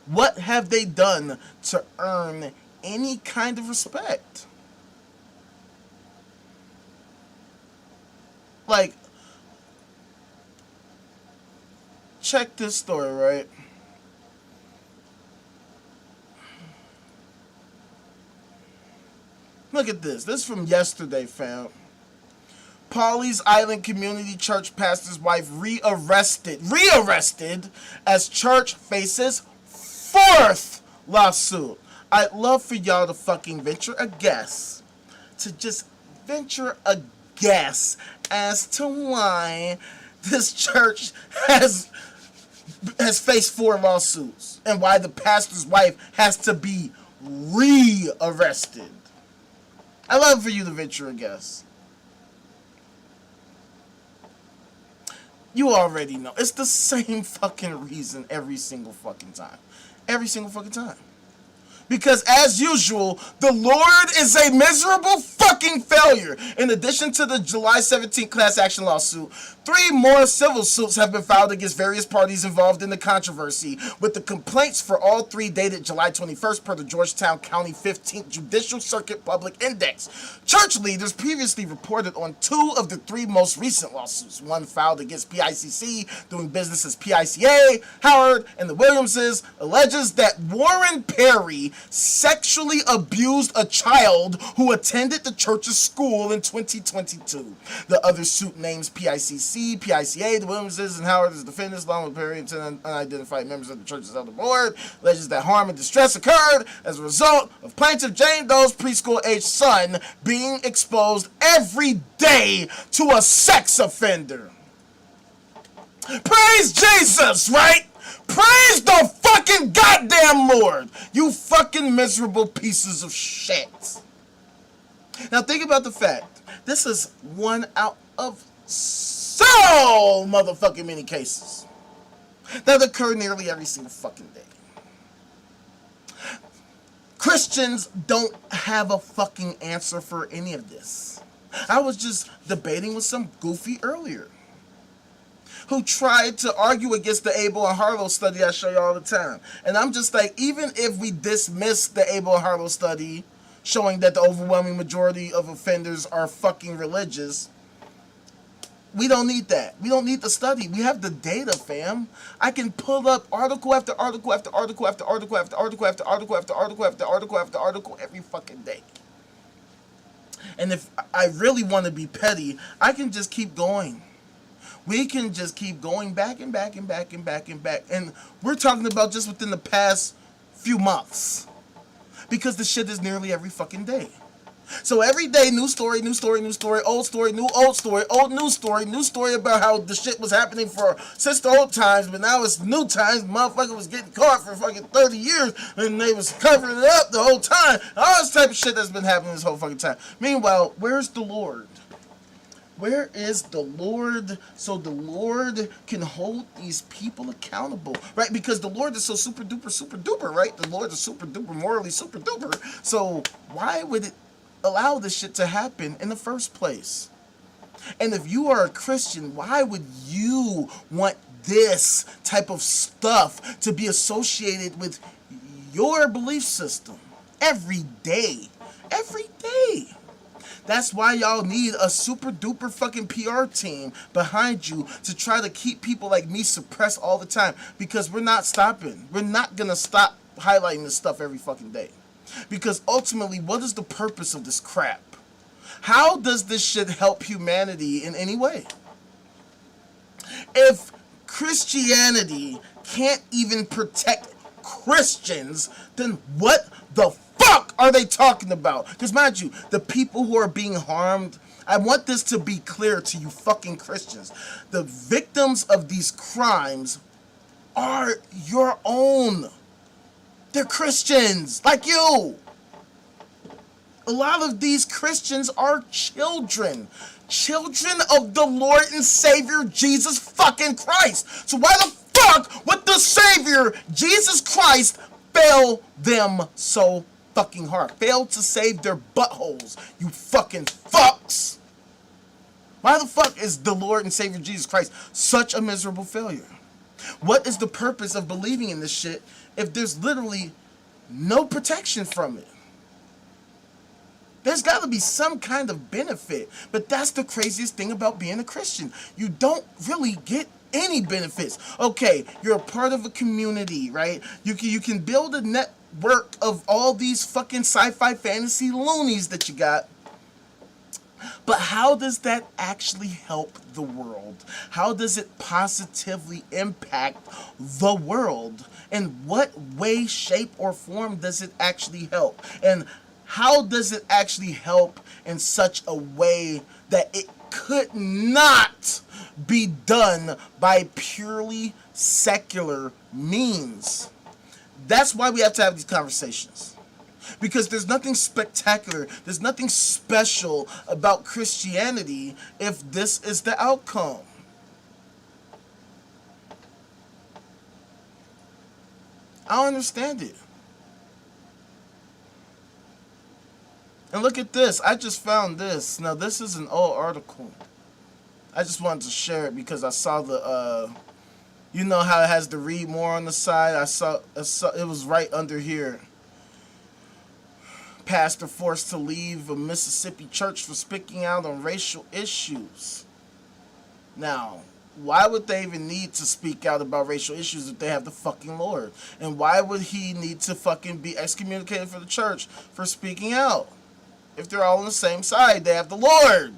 What have they done to earn any kind of respect? Like, check this story, right? Look at this. This is from yesterday, fam. Pawleys Island Community Church pastor's wife rearrested as church faces fourth lawsuit. I'd love for y'all to fucking venture a guess. To just venture a guess as to why this church has faced 4 lawsuits and why the pastor's wife has to be rearrested. I'd love for you to venture a guess. You already know. It's the same fucking reason every single fucking time. Every single fucking time. Because, as usual, the Lord is a miserable fucking failure. In addition to the July 17th class action lawsuit, 3 more civil suits have been filed against various parties involved in the controversy, with the complaints for all 3 dated July 21st per the Georgetown County 15th Judicial Circuit Public Index. Church leaders previously reported on 2 of the 3 most recent lawsuits. One filed against PICC, doing business as PICA. Howard and the Williamses alleges that Warren Perry sexually abused a child who attended the church's school in 2022. The other suit names PICC, PICA, the Williamses, and Howard as defendants, along with Perry and 10 unidentified members of the church's elder board. Alleges that harm and distress occurred as a result of plaintiff Jane Doe's preschool-aged son being exposed every day to a sex offender. Praise Jesus, right? Praise the fucking goddamn Lord! You fucking miserable pieces of shit. Now think about the fact, this is 1 out of so motherfucking many cases that occur nearly every single fucking day. Christians don't have a fucking answer for any of this. I was just debating with some goofy earlier who tried to argue against the Abel and Harlow study I show you all the time. And I'm just like, even if we dismiss the Abel and Harlow study showing that the overwhelming majority of offenders are fucking religious, we don't need that. We don't need the study. We have the data, fam. I can pull up article after article after article after article after article after article after article after article after article every fucking day. And if I really want to be petty, I can just keep going. We can just keep going back and back and back and back and back. And we're talking about just within the past few months. Because the shit is nearly every fucking day. So every day, new story, new story, new story, old story, new old story, old new story about how the shit was happening since the old times, but now it's new times. Motherfucker was getting caught for fucking 30 years, and they was covering it up the whole time. All this type of shit that's been happening this whole fucking time. Meanwhile, where's the Lord? Where is the Lord so the Lord can hold these people accountable, right? Because the Lord is so super duper, right? The Lord is super duper, morally super duper. So why would it allow this shit to happen in the first place? And if you are a Christian, why would you want this type of stuff to be associated with your belief system? Every day. Every day. That's why y'all need a super duper fucking PR team behind you to try to keep people like me suppressed all the time. Because we're not stopping. We're not gonna stop highlighting this stuff every fucking day. Because ultimately, what is the purpose of this crap? How does this shit help humanity in any way? If Christianity can't even protect Christians, then what the fuck are they talking about? Because mind you, the people who are being harmed, I want this to be clear to you fucking Christians. The victims of these crimes are your own. They're Christians, like you. A lot of these Christians are children. Children of the Lord and Savior Jesus fucking Christ. So why the fuck would the Savior Jesus Christ fail them so fucking hard? Fail to save their buttholes, you fucking fucks. Why the fuck is the Lord and Savior Jesus Christ such a miserable failure? What is the purpose of believing in this shit if there's literally no protection from it? There's got to be some kind of benefit. But that's the craziest thing about being a Christian. You don't really get any benefits. Okay, you're a part of a community, right? You can build a network of all these fucking sci-fi fantasy loonies that you got. But how does that actually help the world? How does it positively impact the world? In what way, shape, or form does it actually help? And how does it actually help in such a way that it could not be done by purely secular means? That's why we have to have these conversations. Because there's nothing spectacular, there's nothing special about Christianity if this is the outcome. I don't understand it. And look at this. I just found this. Now, this is an old article. I just wanted to share it because I saw the, you know how it has the read more on the side? I saw it was right under here. Pastor forced to leave a Mississippi church for speaking out on racial issues. Now, why would they even need to speak out about racial issues if they have the fucking Lord? And why would he need to fucking be excommunicated for the church for speaking out? If they're all on the same side, they have the Lord.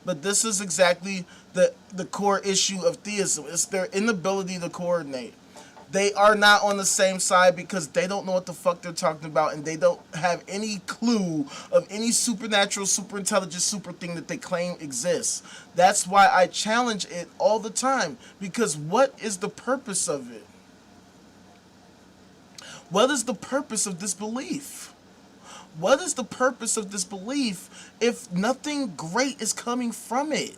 But this is exactly the core issue of theism. It's their inability to coordinate. They are not on the same side because they don't know what the fuck they're talking about, and they don't have any clue of any supernatural, super intelligent, super thing that they claim exists. That's why I challenge it all the time, because what is the purpose of it? What is the purpose of this belief? What is the purpose of this belief if nothing great is coming from it?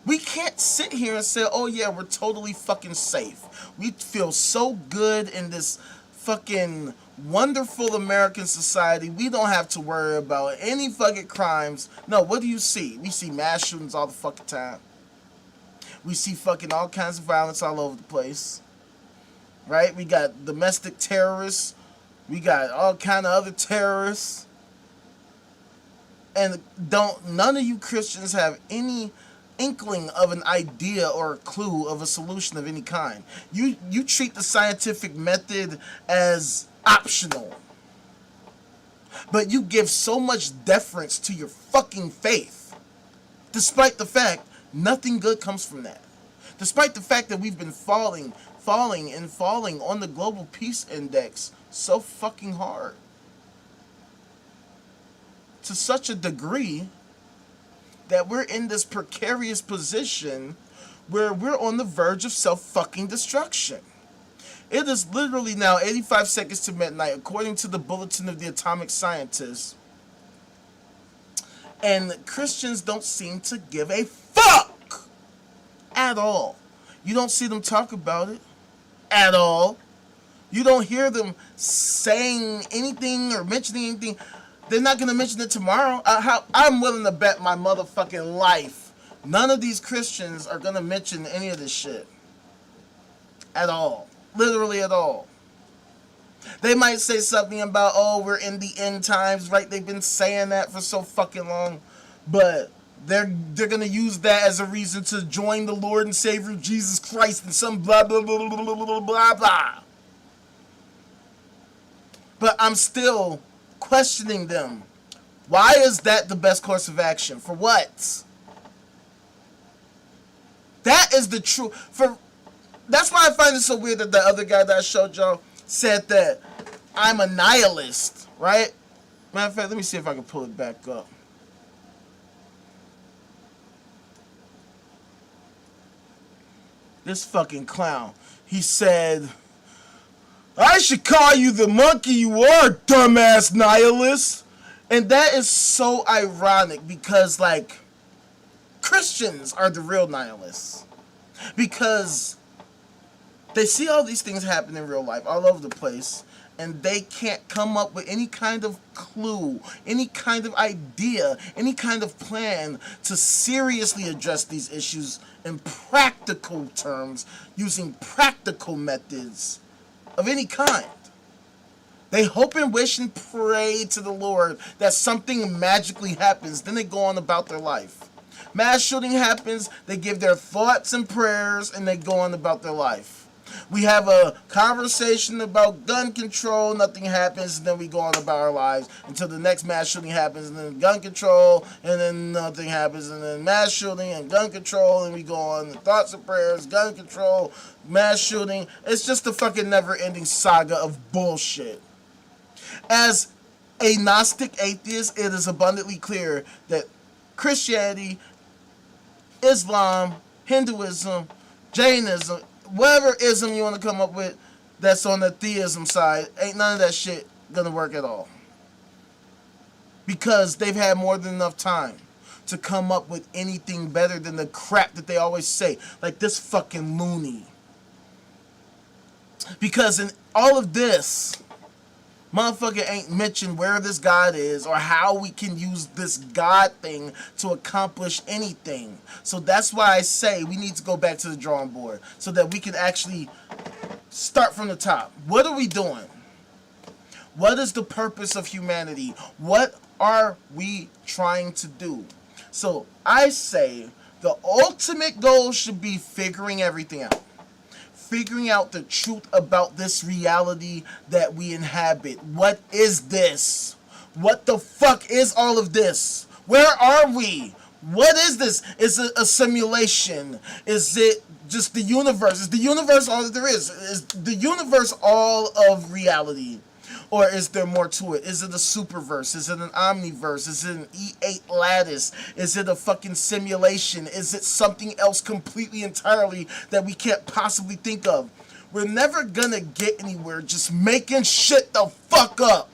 We can't sit here and say, oh yeah, we're totally fucking safe. We feel so good in this fucking wonderful American society. We don't have to worry about any fucking crimes. No, what do you see? We see mass shootings all the fucking time. We see fucking all kinds of violence all over the place. Right? We got domestic terrorists. We got all kind of other terrorists. And none of you Christians have any inkling of an idea or a clue of a solution of any kind. You treat the scientific method as optional. But you give so much deference to your fucking faith. Despite the fact nothing good comes from that. Despite the fact that we've been falling on the global peace index so fucking hard. To such a degree that we're in this precarious position where we're on the verge of self-fucking destruction. It is literally now 85 seconds to midnight, according to the Bulletin of the Atomic Scientists. And Christians don't seem to give a fuck at all. You don't see them talk about it at all. You don't hear them saying anything or mentioning anything. They're not going to mention it tomorrow. I'm willing to bet my motherfucking life none of these Christians are going to mention any of this shit. At all. Literally at all. They might say something about, oh, we're in the end times, right? They've been saying that for so fucking long. But they're gonna use that as a reason to join the Lord and Savior Jesus Christ and some blah blah blah blah blah blah blah blah. But I'm still questioning them. Why is that the best course of action? For what? That is the truth. That's why I find it so weird that the other guy that I showed y'all said that I'm a nihilist, right? Matter of fact, let me see if I can pull it back up. This fucking clown. He said, I should call you the monkey you are, dumbass nihilist. And that is so ironic because, like, Christians are the real nihilists. Because they see all these things happen in real life all over the place, and they can't come up with any kind of clue, any kind of idea, any kind of plan to seriously address these issues in practical terms, using practical methods of any kind. They hope and wish and pray to the Lord that something magically happens. Then they go on about their life. Mass shooting happens, they give their thoughts and prayers, and they go on about their life. We have a conversation about gun control, nothing happens, and then we go on about our lives until the next mass shooting happens, and then gun control, and then nothing happens, and then mass shooting and gun control, and we go on thoughts and prayers, gun control, mass shooting. It's just a fucking never-ending saga of bullshit. As a Gnostic atheist, it is abundantly clear that Christianity, Islam, Hinduism, Jainism, whatever ism you want to come up with that's on the theism side, ain't none of that shit gonna work at all. Because they've had more than enough time to come up with anything better than the crap that they always say. Like this fucking loony. Because in all of this, motherfucker ain't mentioned where this God is or how we can use this God thing to accomplish anything. So that's why I say we need to go back to the drawing board so that we can actually start from the top. What are we doing? What is the purpose of humanity? What are we trying to do? So I say the ultimate goal should be figuring everything out. Figuring out the truth about this reality that we inhabit. What is this? What the fuck is all of this? Where are we? What is this? Is it a simulation? Is it just the universe? Is the universe all that there is? Is the universe all of reality? Or is there more to it? Is it a superverse? Is it an omniverse? Is it an E8 lattice? Is it a fucking simulation? Is it something else completely entirely that we can't possibly think of? We're never gonna get anywhere just making shit the fuck up.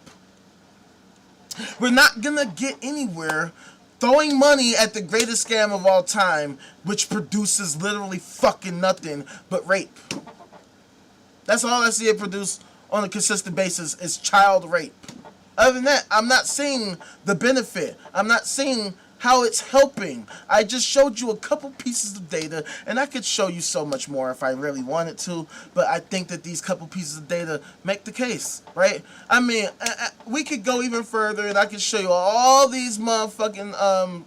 We're not gonna get anywhere throwing money at the greatest scam of all time, which produces literally fucking nothing but rape. That's all I see it produce on a consistent basis is child rape. Other than that, I'm not seeing the benefit. I'm not seeing how it's helping. I just showed you a couple pieces of data, and I could show you so much more if I really wanted to, but I think that these couple pieces of data make the case, right? I mean, we could go even further, and I could show you all these motherfucking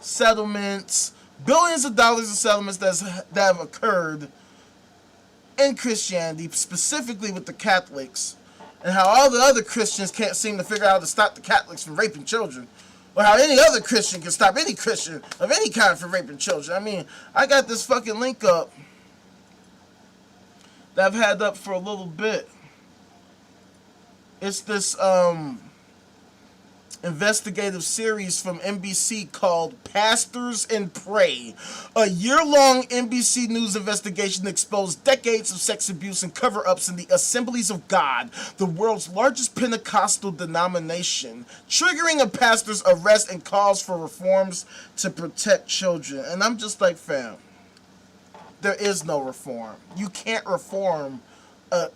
settlements, billions of dollars of settlements that have occurred in Christianity, specifically with the Catholics, and how all the other Christians can't seem to figure out how to stop the Catholics from raping children, or how any other Christian can stop any Christian of any kind from raping children. I mean, I got this fucking link up that I've had up for a little bit. It's this investigative series from NBC called Pastors and Pray. A year-long NBC News investigation exposed decades of sex abuse and cover-ups in the Assemblies of God, the world's largest Pentecostal denomination, triggering a pastor's arrest and calls for reforms to protect children. And I'm just like, fam, there is no reform. You can't reform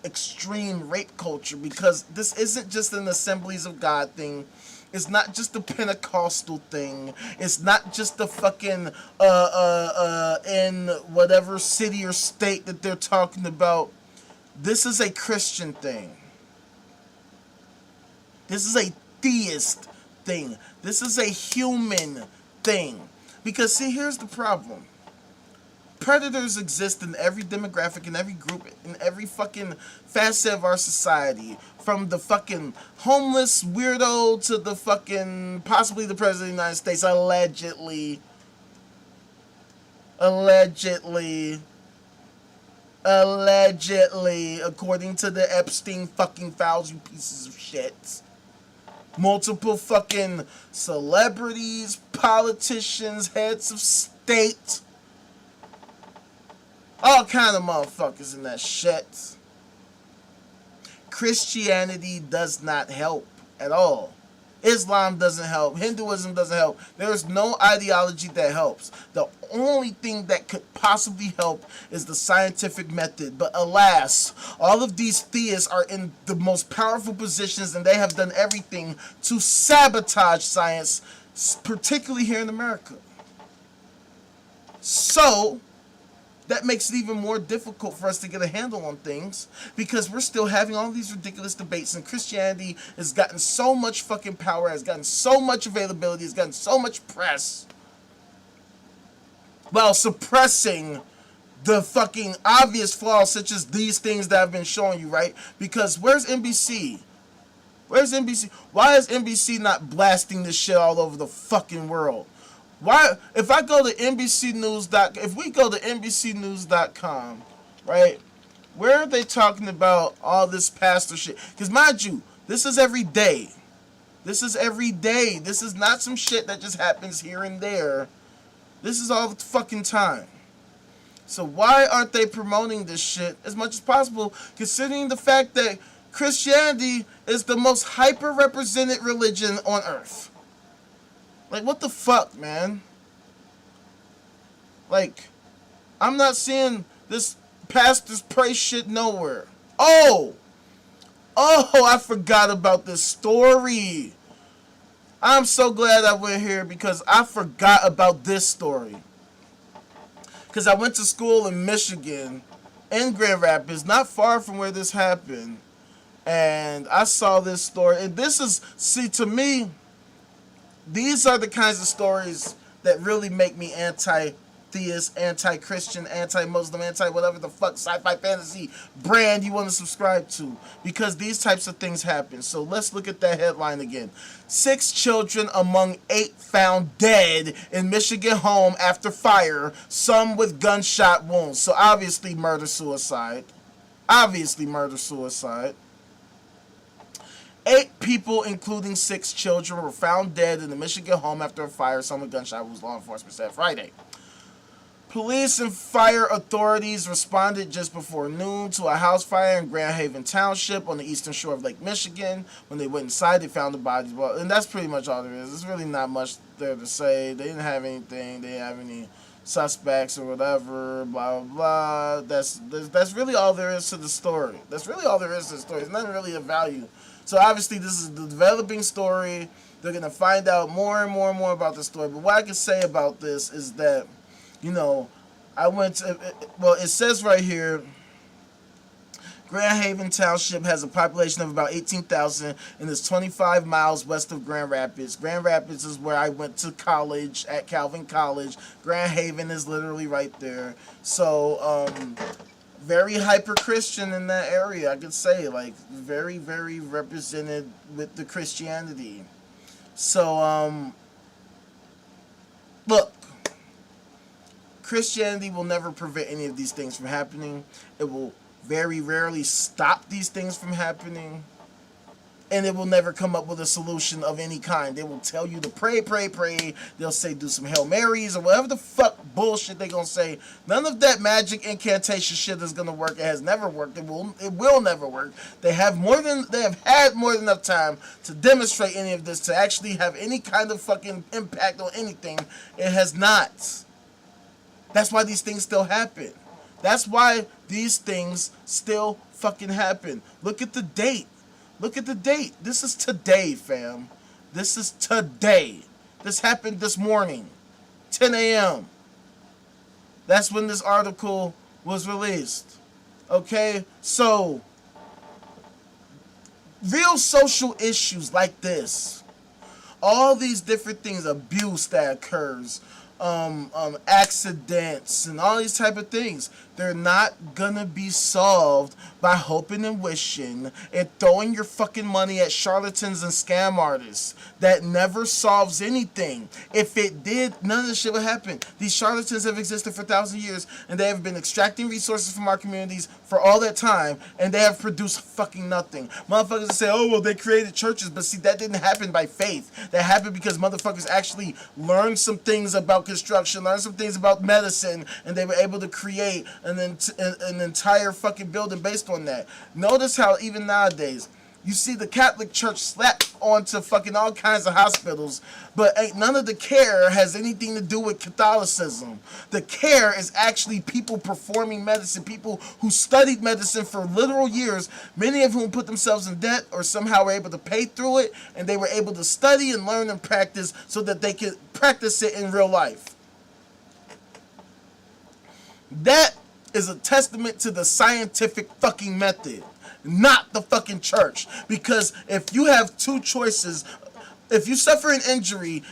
extreme rape culture because this isn't just an Assemblies of God thing. It's not just the Pentecostal thing. It's not just the fucking in whatever city or state that they're talking about. This is a Christian thing. This is a theist thing. This is a human thing. Because, see, here's the problem. Predators exist in every demographic, in every group, in every fucking facet of our society. From the fucking homeless weirdo to the fucking possibly the president of the United States, allegedly. Allegedly, according to the Epstein fucking files, you pieces of shit. Multiple fucking celebrities, politicians, heads of state. All kind of motherfuckers in that shit. Christianity does not help at all. Islam doesn't help. Hinduism doesn't help. There is no ideology that helps. The only thing that could possibly help is the scientific method. But alas, all of these theists are in the most powerful positions, and they have done everything to sabotage science, particularly here in America. So that makes it even more difficult for us to get a handle on things, because we're still having all these ridiculous debates, and Christianity has gotten so much fucking power, has gotten so much availability, has gotten so much press, while suppressing the fucking obvious flaws such as these things that I've been showing you, right? Because where's NBC? Where's NBC? Why is NBC not blasting this shit all over the fucking world? Why, if I go to NBC News, if we go to NBCnews.com, right, where are they talking about all this pastor shit? Because mind you, this is every day. This is every day. This is not some shit that just happens here and there. This is all the fucking time. So why aren't they promoting this shit as much as possible, considering the fact that Christianity is the most hyper-represented religion on earth? Like, what the fuck, man? Like, I'm not seeing this pastors pray shit nowhere. Oh, I forgot about this story. I'm so glad I went here because I forgot about this story. Because I went to school in Michigan, in Grand Rapids, not far from where this happened. And I saw this story. And this is, see, to me, these are the kinds of stories that really make me anti-theist, anti-Christian, anti-Muslim, anti-whatever the fuck sci-fi fantasy brand you want to subscribe to. Because these types of things happen. So let's look at that headline again. 6 children among 8 found dead in Michigan home after fire, some with gunshot wounds. So obviously murder-suicide. Obviously murder-suicide. 8 people, including 6 children, were found dead in the Michigan home after a fire. Some with gunshot wounds, law enforcement said Friday. Police and fire authorities responded just before noon to a house fire in Grand Haven Township on the eastern shore of Lake Michigan. When they went inside, they found the bodies. Well, and that's pretty much all there is. There's really not much there to say. They didn't have anything. They didn't have any suspects or whatever, blah, blah, blah. That's really all there is to the story. That's really all there is to the story. There's nothing really of value. So obviously this is the developing story. They're going to find out more and more and more about the story. But what I can say about this is that, you know, I went to, well, it says right here, Grand Haven Township has a population of about 18,000 and is 25 miles west of Grand Rapids. Grand Rapids is where I went to college, at Calvin College. Grand Haven is literally right there. So, very hyper-Christian in that area, I could say. Like, very, very represented with the Christianity. So, look. Christianity will never prevent any of these things from happening. It will very rarely stop these things from happening. And it will never come up with a solution of any kind. They will tell you to pray, pray, pray. They'll say do some Hail Marys or whatever the fuck bullshit they're going to say. None of that magic incantation shit is going to work. It has never worked. It will never work. They have had more than enough time to demonstrate any of this, to actually have any kind of fucking impact on anything. It has not. That's why these things still happen. That's why these things still fucking happen. Look at the date. Look at the date. This is today, fam. This is today. This happened this morning. 10 a.m. That's when this article was released. Okay? So, real social issues like this, all these different things, abuse that occurs, accidents, and all these type of things, they're not gonna be solved by hoping and wishing and throwing your fucking money at charlatans and scam artists. That never solves anything. If it did, none of this shit would happen. These charlatans have existed for thousands of years, and they have been extracting resources from our communities for all that time, and they have produced fucking nothing. Motherfuckers say, oh, well, they created churches, but see, that didn't happen by faith. That happened because motherfuckers actually learned some things about construction, learned some things about medicine, and they were able to create an entire fucking building based on that. Notice how even nowadays, you see the Catholic Church slapped onto fucking all kinds of hospitals, but ain't none of the care has anything to do with Catholicism. The care is actually people performing medicine, people who studied medicine for literal years, many of whom put themselves in debt or somehow were able to pay through it, and they were able to study and learn and practice so that they could practice it in real life. That is a testament to the scientific fucking method, not the fucking church. Because if you have two choices, if you suffer an injury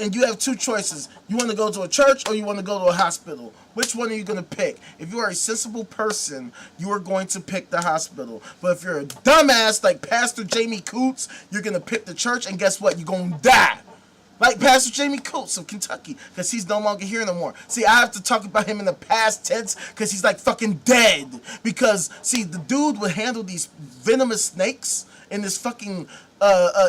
and you have two choices, you want to go to a church or you want to go to a hospital, which one are you going to pick? If you are a sensible person, you are going to pick the hospital. But if you're a dumbass like Pastor Jamie Coots, you're going to pick the church, and guess what? You're going to die. Like Pastor Jamie Coots of Kentucky, because he's no longer here no more. See, I have to talk about him in the past tense because he's like fucking dead. Because, see, the dude would handle these venomous snakes in this fucking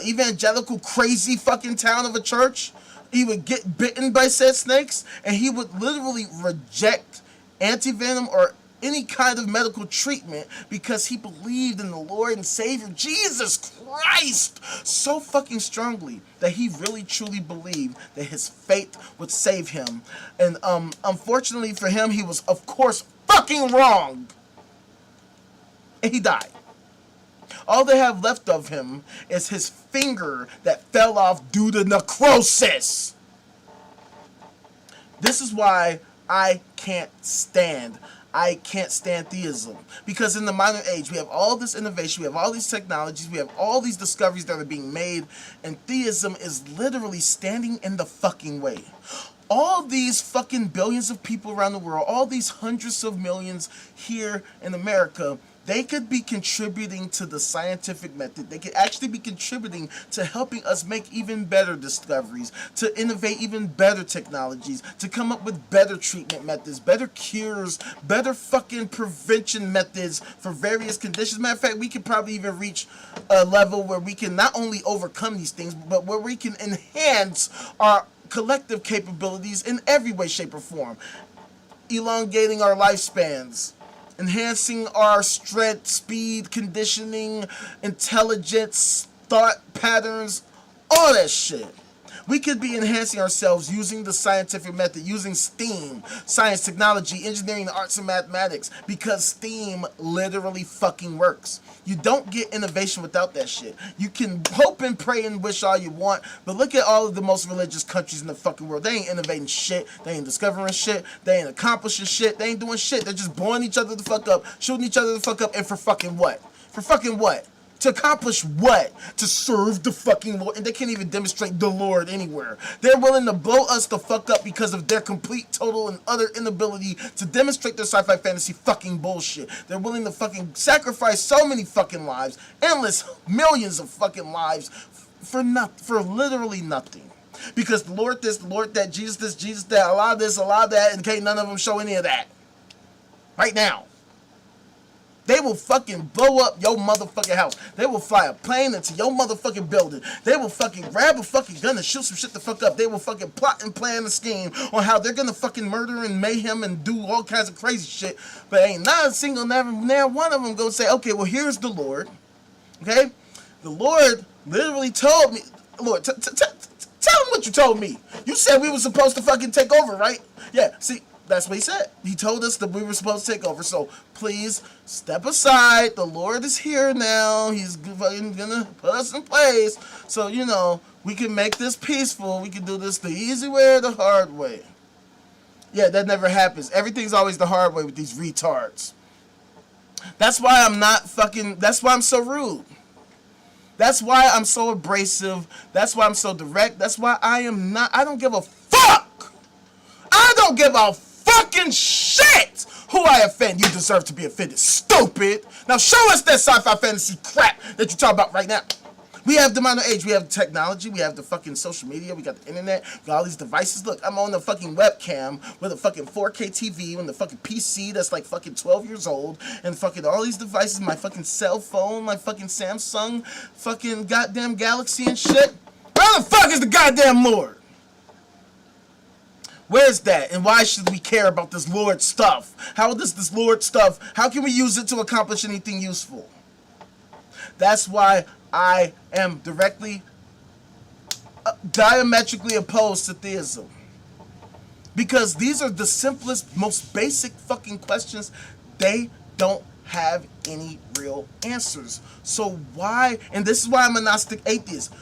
evangelical crazy fucking town of a church. He would get bitten by said snakes, and he would literally reject anti-venom or any kind of medical treatment because he believed in the Lord and Savior Jesus Christ so fucking strongly that he really truly believed that his faith would save him. And unfortunately for him, he was of course fucking wrong, and he died. All they have left of him is his finger that fell off due to necrosis. This is why I can't stand theism. Because in the modern age, we have all this innovation, we have all these technologies, we have all these discoveries that are being made, and theism is literally standing in the fucking way. All these fucking billions of people around the world, all these hundreds of millions here in America, they could be contributing to the scientific method. They could actually be contributing to helping us make even better discoveries, to innovate even better technologies, to come up with better treatment methods, better cures, better fucking prevention methods for various conditions. Matter of fact, we could probably even reach a level where we can not only overcome these things, but where we can enhance our collective capabilities in every way, shape, or form. Elongating our lifespans, enhancing our strength, speed, conditioning, intelligence, thought patterns, all that shit. We could be enhancing ourselves using the scientific method, using STEAM, science, technology, engineering, the arts, and mathematics, because STEAM literally fucking works. You don't get innovation without that shit. You can hope and pray and wish all you want, but look at all of the most religious countries in the fucking world. They ain't innovating shit. They ain't discovering shit. They ain't accomplishing shit. They ain't doing shit. They're just blowing each other the fuck up, shooting each other the fuck up, and for fucking what? For fucking what? To accomplish what? To serve the fucking Lord. And they can't even demonstrate the Lord anywhere. They're willing to blow us the fuck up because of their complete, total, and utter inability to demonstrate their sci-fi fantasy fucking bullshit. They're willing to fucking sacrifice so many fucking lives, endless millions of fucking lives, for literally nothing. Because the Lord this, the Lord that, Jesus this, Jesus that, Allah this, Allah that, and can't none of them show any of that. Right now. They will fucking blow up your motherfucking house. They will fly a plane into your motherfucking building. They will fucking grab a fucking gun and shoot some shit the fuck up. They will fucking plot and plan a scheme on how they're gonna fucking murder and mayhem and do all kinds of crazy shit. But ain't not a single, never one of them gonna say, okay, well, here's the Lord. Okay? The Lord literally told me, Lord, tell him what you told me. You said we were supposed to fucking take over, right? Yeah, see, that's what he said. He told us that we were supposed to take over. So please step aside. The Lord is here now. He's gonna put us in place. So, you know, we can make this peaceful. We can do this the easy way or the hard way. Yeah, that never happens. Everything's always the hard way with these retards. That's why I'm not fucking, that's why I'm so rude. That's why I'm so abrasive. That's why I'm so direct. That's why I don't give a fuck. I don't give a fucking shit who I offend. You deserve to be offended, stupid. Now show us that sci-fi fantasy crap that you talk about right now. We have the modern age, we have technology, we have the fucking social media, we got the internet, we got all these devices. Look, I'm on the fucking webcam with a fucking 4K TV and the fucking PC that's like fucking 12 years old, and fucking all these devices, my fucking cell phone, my fucking Samsung, fucking goddamn Galaxy and shit. Where the fuck is the goddamn Lord? Where's that? And why should we care about this Lord stuff? How does this Lord stuff, how can we use it to accomplish anything useful? That's why I am diametrically opposed to theism. Because these are the simplest, most basic fucking questions. They don't have any real answers. So why, and this is why I'm a Gnostic atheist,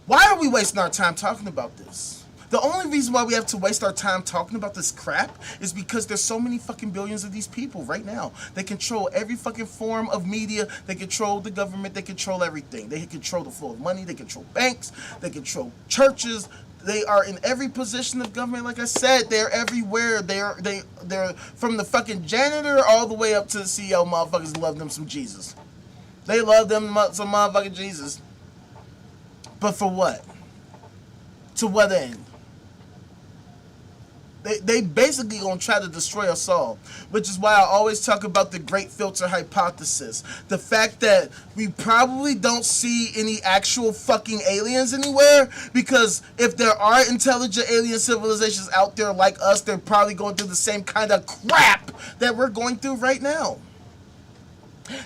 why are we wasting our time talking about this? The only reason why we have to waste our time talking about this crap is because there's so many fucking billions of these people right now. They control every fucking form of media. They control the government. They control everything. They control the flow of money. They control banks. They control churches. They are in every position of government. Like I said, they're everywhere. They're from the fucking janitor all the way up to the CEO. Motherfuckers love them some Jesus. They love them some motherfucking Jesus. But for what? To what end? They basically gonna try to destroy us all, which is why I always talk about the Great Filter Hypothesis. The fact that we probably don't see any actual fucking aliens anywhere, because if there are intelligent alien civilizations out there like us, they're probably going through the same kind of crap that we're going through right now.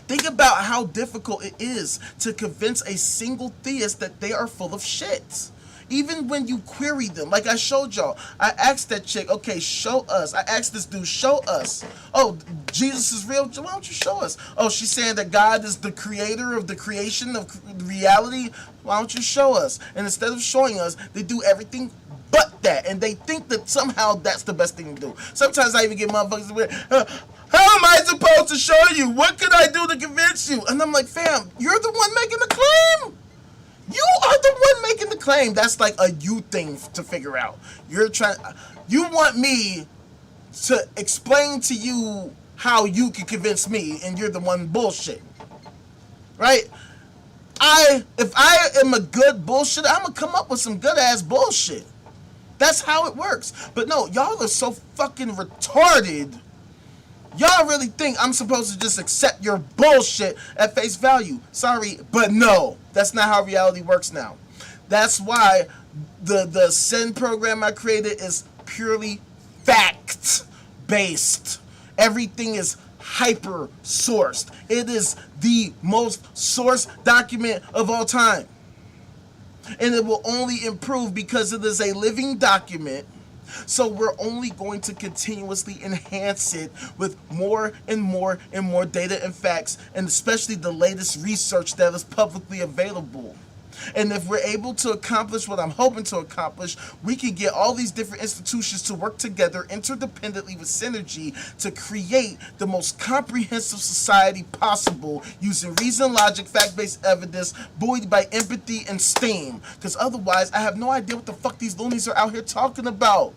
Think about how difficult it is to convince a single theist that they are full of shit. Even when you query them, like I showed y'all, I asked that chick, okay, show us. I asked this dude, show us. Oh, Jesus is real? Why don't you show us? Oh, she's saying that God is the creator of the creation of reality? Why don't you show us? And instead of showing us, they do everything but that. And they think that somehow that's the best thing to do. Sometimes I even get motherfuckers weird. How am I supposed to show you? What can I do to convince you? And I'm like, fam, you're the one making the claim. You are the one making the claim. That's like a you thing to figure out. You want me to explain to you how you can convince me, and you're the one bullshit. Right? If I am a good bullshit, I'm gonna come up with some good ass bullshit. That's how it works. But no, y'all are so fucking retarded. Y'all really think I'm supposed to just accept your bullshit at face value. Sorry, but no. That's not how reality works now. That's why the SEND program I created is purely fact-based. Everything is hyper-sourced. It is the most sourced document of all time. And it will only improve because it is a living document. So we're only going to continuously enhance it with more and more and more data and facts, and especially the latest research that is publicly available. And if we're able to accomplish what I'm hoping to accomplish, we can get all these different institutions to work together interdependently with synergy to create the most comprehensive society possible using reason, logic, fact-based evidence, buoyed by empathy and STEAM. Because otherwise, I have no idea what the fuck these loonies are out here talking about.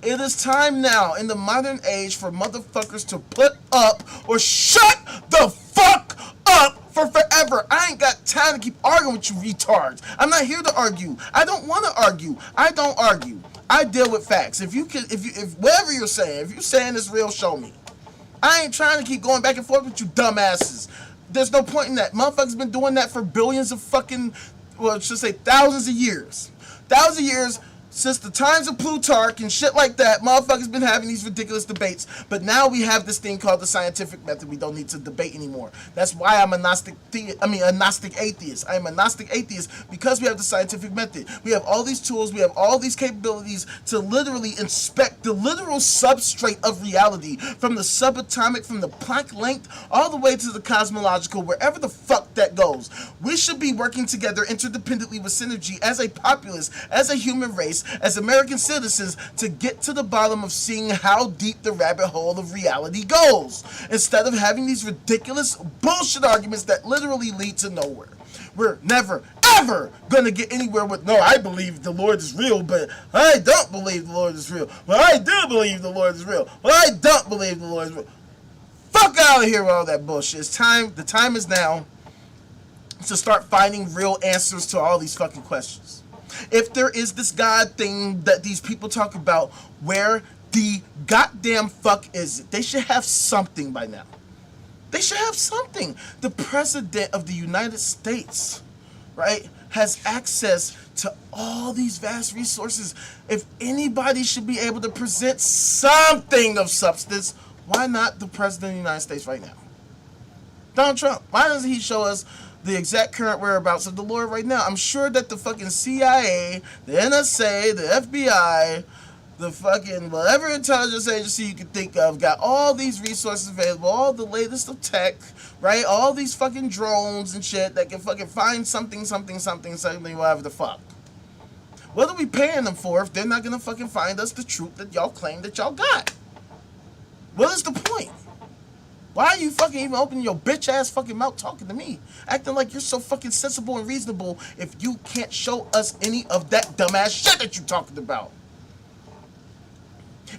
It is time now in the modern age for motherfuckers to put up or shut the fuck up for forever. I ain't got time to keep arguing with you retards. I'm not here to argue. I don't want to argue. I don't argue. I deal with facts. If whatever you're saying, if you're saying it's real, show me. I ain't trying to keep going back and forth with you dumbasses. There's no point in that. Motherfuckers been doing that for billions of fucking, well, I should say thousands of years. Thousands of years. Since the times of Plutarch and shit like that, motherfuckers been having these ridiculous debates. But now we have this thing called the scientific method. We don't need to debate anymore. That's why I'm a Gnostic atheist. I am a Gnostic atheist because we have the scientific method. We have all these tools. We have all these capabilities to literally inspect the literal substrate of reality, from the subatomic, from the Planck length, all the way to the cosmological, wherever the fuck that goes. We should be working together interdependently with synergy as a populace, as a human race, as American citizens, to get to the bottom of seeing how deep the rabbit hole of reality goes, instead of having these ridiculous bullshit arguments that literally lead to nowhere. We're never, ever gonna get anywhere with, no, I believe the Lord is real, but I don't believe the Lord is real. Well, I do believe the Lord is real. Well, I don't believe the Lord is real. Fuck out of here with all that bullshit. It's time, the time is now to start finding real answers to all these fucking questions. If there is this God thing that these people talk about, where the goddamn fuck is it? They should have something by now. They should have something. The president of the United States, right, has access to all these vast resources. If anybody should be able to present something of substance, why not the president of the United States right now? Donald Trump. Why doesn't he show us the exact current whereabouts of the Lord right now? I'm sure that the fucking CIA, the NSA, the FBI, the fucking whatever intelligence agency you can think of got all these resources available, all the latest of tech, right? All these fucking drones and shit that can fucking find something, whatever the fuck. What are we paying them for if they're not gonna fucking find us the truth that y'all claim that y'all got? What is the point? Why are you fucking even opening your bitch ass fucking mouth talking to me? Acting like you're so fucking sensible and reasonable if you can't show us any of that dumbass shit that you talking about.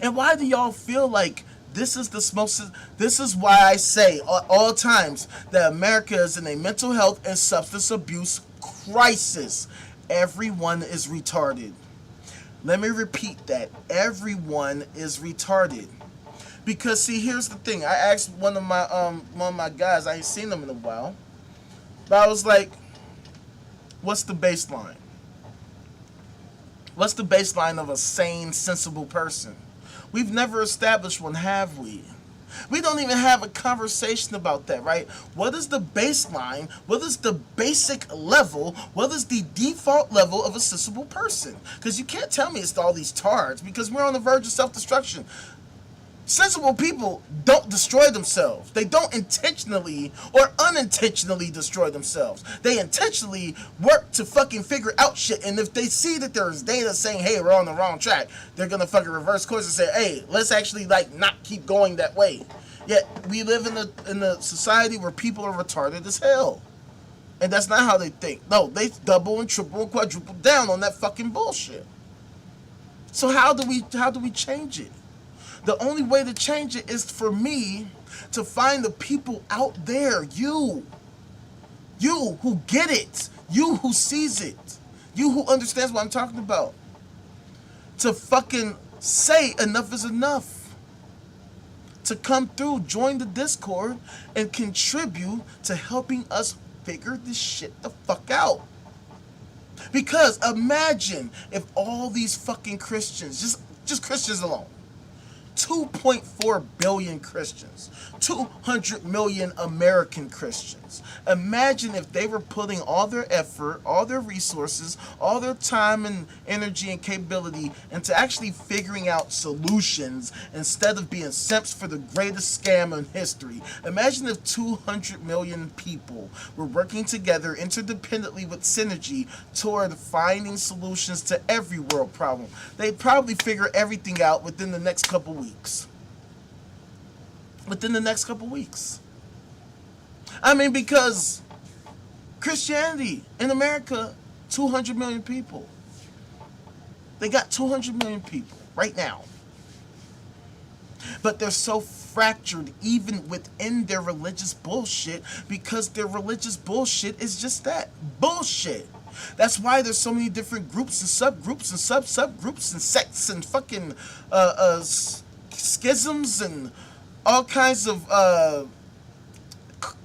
And why do y'all feel like this is the most, this is why I say at all times that America is in a mental health and substance abuse crisis. Everyone is retarded. Let me repeat that. Everyone is retarded. Because see, here's the thing. I asked one of my guys, I ain't seen him in a while, but I was like, what's the baseline? What's the baseline of a sane, sensible person? We've never established one, have we? We don't even have a conversation about that, right? What is the baseline? What is the basic level? What is the default level of a sensible person? Because you can't tell me it's all these tards, because we're on the verge of self-destruction. Sensible people don't destroy themselves. They don't intentionally or unintentionally destroy themselves. They intentionally work to fucking figure out shit. And if they see that there's data saying, hey, we're on the wrong track, they're going to fucking reverse course and say, hey, let's actually like not keep going that way. Yet we live in a society where people are retarded as hell. And that's not how they think. No, they double and triple and quadruple down on that fucking bullshit. So how do we change it? The only way to change it is for me to find the people out there, you who get it, you who sees it, you who understands what I'm talking about, to fucking say enough is enough, to come through, join the Discord, and contribute to helping us figure this shit the fuck out. Because imagine if all these fucking Christians, just Christians alone, 2.4 billion Christians, 200 million American Christians. Imagine if they were putting all their effort, all their resources, all their time and energy and capability into actually figuring out solutions instead of being simps for the greatest scam in history. Imagine if 200 million people were working together interdependently with synergy toward finding solutions to every world problem. They'd probably figure everything out within the next couple weeks. Within the next couple weeks. I mean, because Christianity in America, 200 million people. They got 200 million people right now. But they're so fractured even within their religious bullshit because their religious bullshit is just that, bullshit. That's why there's so many different groups and subgroups and subgroups and sects and fucking schisms and all kinds of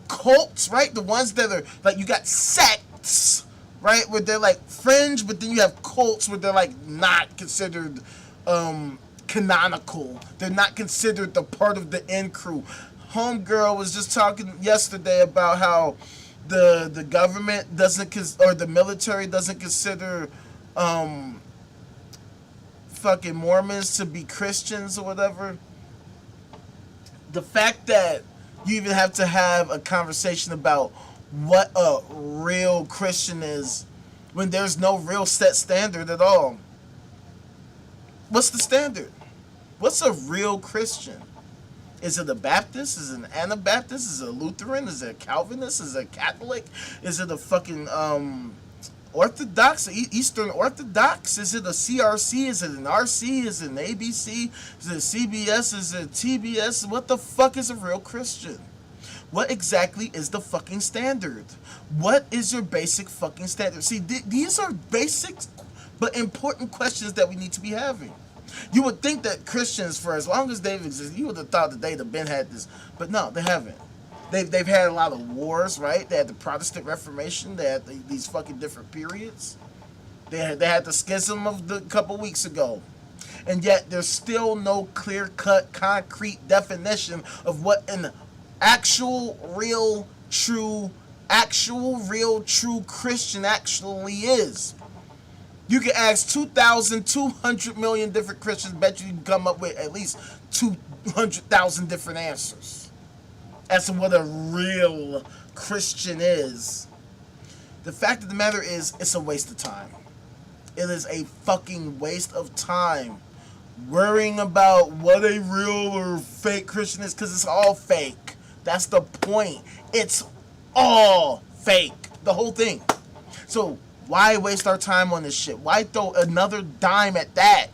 cults, right? The ones that are like, you got sects, right, where they're like fringe, but then you have cults where they're like not considered canonical. They're not considered the part of the in crew. Homegirl was just talking yesterday about how the government doesn't or the military doesn't consider fucking Mormons to be Christians or whatever. The fact that you even have to have a conversation about what a real Christian is when there's no real set standard at all. What's the standard? What's a real Christian? Is it a Baptist? Is it an Anabaptist? Is it a Lutheran? Is it a Calvinist? Is it a Catholic? Is it a fucking Orthodox, Eastern Orthodox? Is it a CRC? Is it an RC? Is it an ABC? Is it a CBS? Is it a TBS? What the fuck is a real Christian? What exactly is the fucking standard? What is your basic fucking standard? See, these are basic but important questions that we need to be having. You would think that Christians, for as long as they've existed, you would have thought that they'd have been had this, but no, they haven't. They've had a lot of wars, right? They had the Protestant Reformation. They had these fucking different periods. They had the schism of the couple weeks ago. And yet there's still no clear-cut, concrete definition of what an actual, real, true Christian actually is. You can ask 2,200 million different Christians, bet you can come up with at least 200,000 different answers as to what a real Christian is. The fact of the matter is, it's a waste of time. It is a fucking waste of time worrying about what a real or fake Christian is, because it's all fake. That's the point. It's all fake. The whole thing. So why waste our time on this shit? Why throw another dime at that?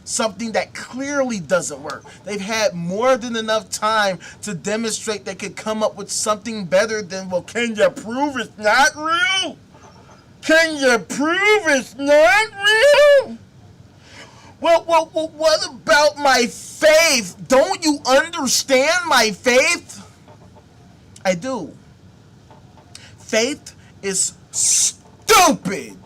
Something that clearly doesn't work. They've had more than enough time to demonstrate they could come up with something better than, well, can you prove it's not real? Can you prove it's not real? Well, what about my faith? Don't you understand my faith? I do. Faith is stupid.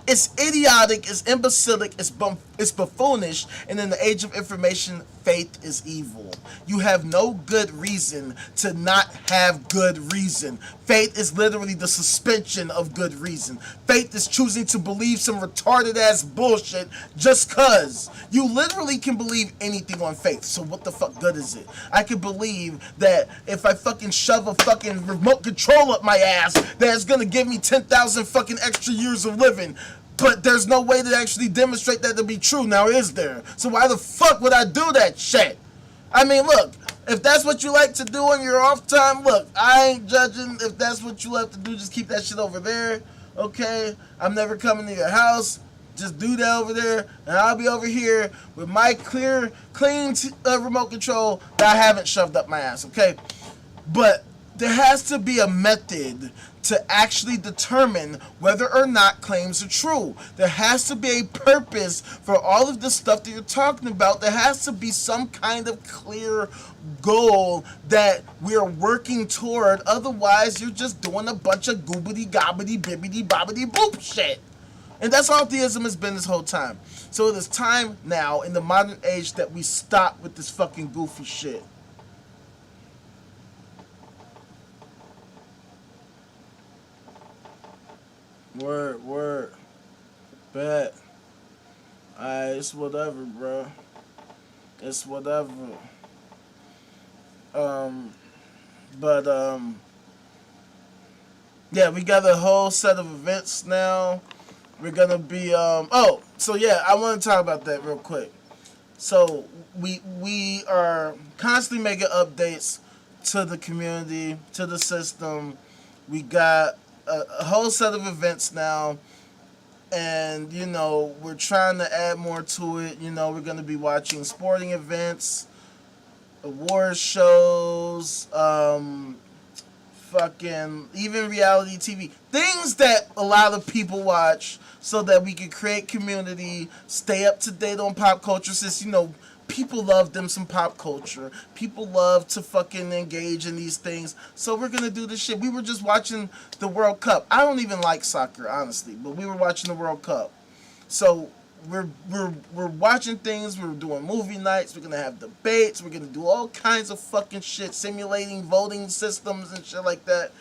It's idiotic, it's imbecilic, it's buffoonish, and in the age of information, faith is evil. You have no good reason to not have good reason. Faith is literally the suspension of good reason. Faith is choosing to believe some retarded ass bullshit just cause. You literally can believe anything on faith, so what the fuck good is it? I can believe that if I fucking shove a fucking remote control up my ass, that it's gonna give me 10,000 fucking extra years of living. But there's no way to actually demonstrate that to be true, now is there? So why the fuck would I do that shit? I mean, look, if that's what you like to do on your off time, look, I ain't judging. If that's what you like to do, just keep that shit over there, okay? I'm never coming to your house. Just do that over there, and I'll be over here with my clean remote control that I haven't shoved up my ass, okay? But there has to be a method to actually determine whether or not claims are true. There has to be a purpose for all of the stuff that you're talking about. There has to be some kind of clear goal that we're working toward. Otherwise, you're just doing a bunch of goobity gobbity bibbity bobbity boop shit. And that's all theism has been this whole time. So it is time now in the modern age that we stop with this fucking goofy shit. Word. Bet. Alright, it's whatever, bro. It's whatever. Yeah, we got a whole set of events now. We're gonna be, oh, so yeah, I want to talk about that real quick. So, we are constantly making updates to the community, to the system. We got a whole set of events now, and you know, we're trying to add more to it. You know, we're going to be watching sporting events, award shows, fucking even reality TV, things that a lot of people watch, so that we can create community, stay up to date on pop culture, since, you know, people love them some pop culture. People love to fucking engage in these things. So we're gonna do this shit. We were just watching the World Cup. I don't even like soccer, honestly, but we were watching the World Cup. So we're watching things. We're doing movie nights. We're gonna have debates. We're gonna do all kinds of fucking shit, simulating voting systems and shit like that.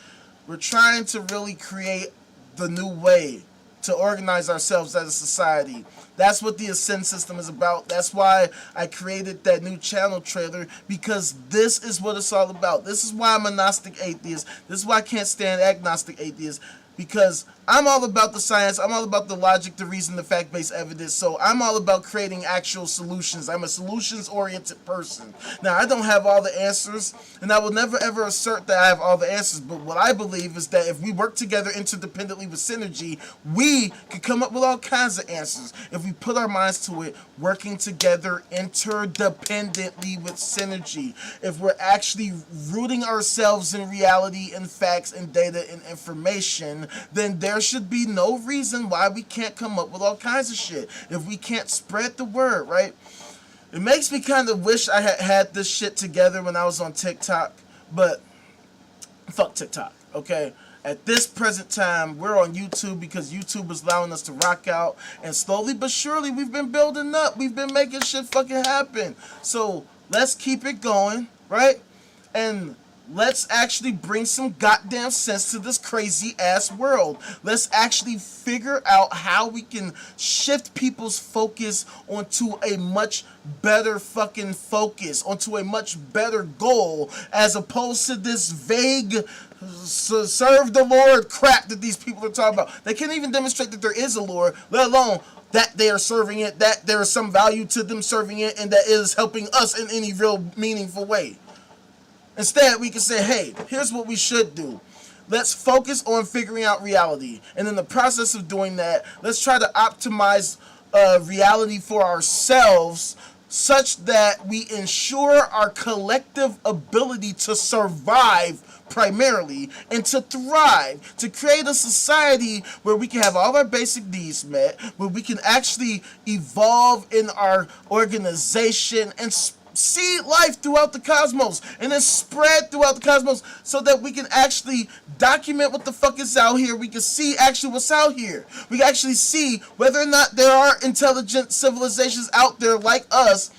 We're trying to really create the new way to organize ourselves as a society. That's what the Ascend system is about. That's why I created that new channel trailer, because this is what it's all about. This is why I'm a Gnostic atheist. This is why I can't stand agnostic atheists. because I'm all about the science, I'm all about the logic, the reason, the fact-based evidence, so I'm all about creating actual solutions. I'm a solutions-oriented person. Now, I don't have all the answers, and I will never ever assert that I have all the answers, but what I believe is that if we work together interdependently with synergy, we can come up with all kinds of answers. If we put our minds to it, working together interdependently with synergy. If we're actually rooting ourselves in reality and facts and data and information, then there should be no reason why we can't come up with all kinds of shit. If we can't spread the word, right? It makes me kind of wish I had this shit together when I was on TikTok, but fuck TikTok, okay? At this present time, we're on YouTube because YouTube is allowing us to rock out, and slowly but surely we've been building up. We've been making shit fucking happen. So let's keep it going, right? And let's actually bring some goddamn sense to this crazy ass world. Let's actually figure out how we can shift people's focus onto a much better fucking focus, onto a much better goal, as opposed to this vague serve the Lord crap that these people are talking about. They can't even demonstrate that there is a Lord, let alone that they are serving it, that there is some value to them serving it, and that it is helping us in any real meaningful way. Instead, we can say, hey, here's what we should do. Let's focus on figuring out reality. And in the process of doing that, let's try to optimize reality for ourselves such that we ensure our collective ability to survive primarily and to thrive, to create a society where we can have all our basic needs met, where we can actually evolve in our organization and see life throughout the cosmos and then spread throughout the cosmos so that we can actually document what the fuck is out here. We can see actually what's out here. We can actually see whether or not there are intelligent civilizations out there like us.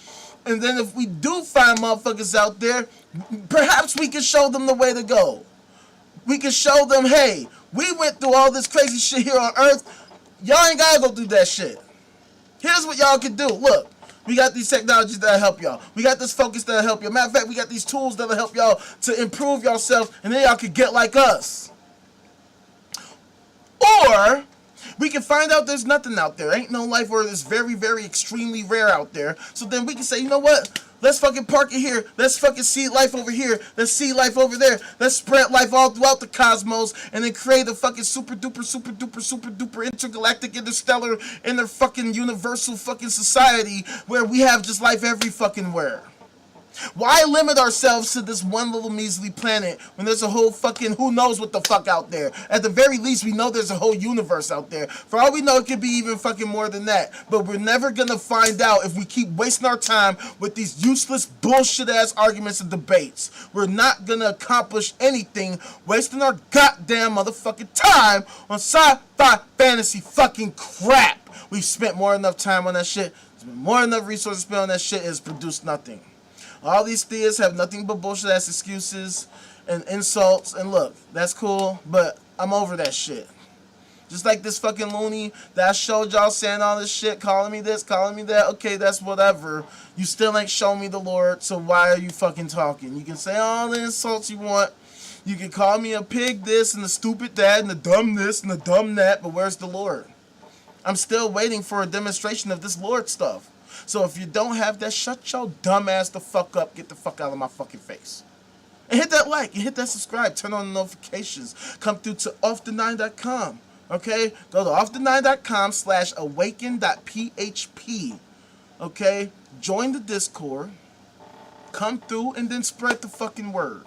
And then if we do find motherfuckers out there, perhaps we can show them the way to go. We can show them, hey, we went through all this crazy shit here on Earth. Y'all ain't gotta go through that shit. Here's what y'all can do. Look. We got these technologies that'll help y'all. We got this focus that'll help y'all. Matter of fact, we got these tools that'll help y'all to improve yourself, and then y'all can get like us. Or we can find out there's nothing out there. Ain't no life, or it's very, very extremely rare out there. So then we can say, you know what? Let's fucking park it here. Let's fucking see life over here. Let's see life over there. Let's spread life all throughout the cosmos and then create a fucking super duper intergalactic interstellar fucking universal fucking society where we have just life every fucking where. Why limit ourselves to this one little measly planet when there's a whole fucking who knows what the fuck out there? At the very least, we know there's a whole universe out there. For all we know, it could be even fucking more than that. But we're never gonna find out if we keep wasting our time with these useless bullshit ass arguments and debates. We're not gonna accomplish anything wasting our goddamn motherfucking time on sci-fi fantasy fucking crap. We've spent more than enough time on that shit. There's been more than enough resources spent on that shit. It's produced nothing. All these theists have nothing but bullshit ass excuses and insults. And look, that's cool, but I'm over that shit. Just like this fucking loony that I showed y'all saying all this shit, calling me this, calling me that. Okay, that's whatever. You still ain't shown me the Lord, so why are you fucking talking? You can say all the insults you want. You can call me a pig this and the stupid that and the dumb this and the dumb that, but where's the Lord? I'm still waiting for a demonstration of this Lord stuff. So if you don't have that, shut your dumb ass the fuck up. Get the fuck out of my fucking face. And hit that like and hit that subscribe. Turn on the notifications. Come through to off9.com. Okay? Go to off9.com/awaken.php. Okay? Join the Discord. Come through and then spread the fucking word.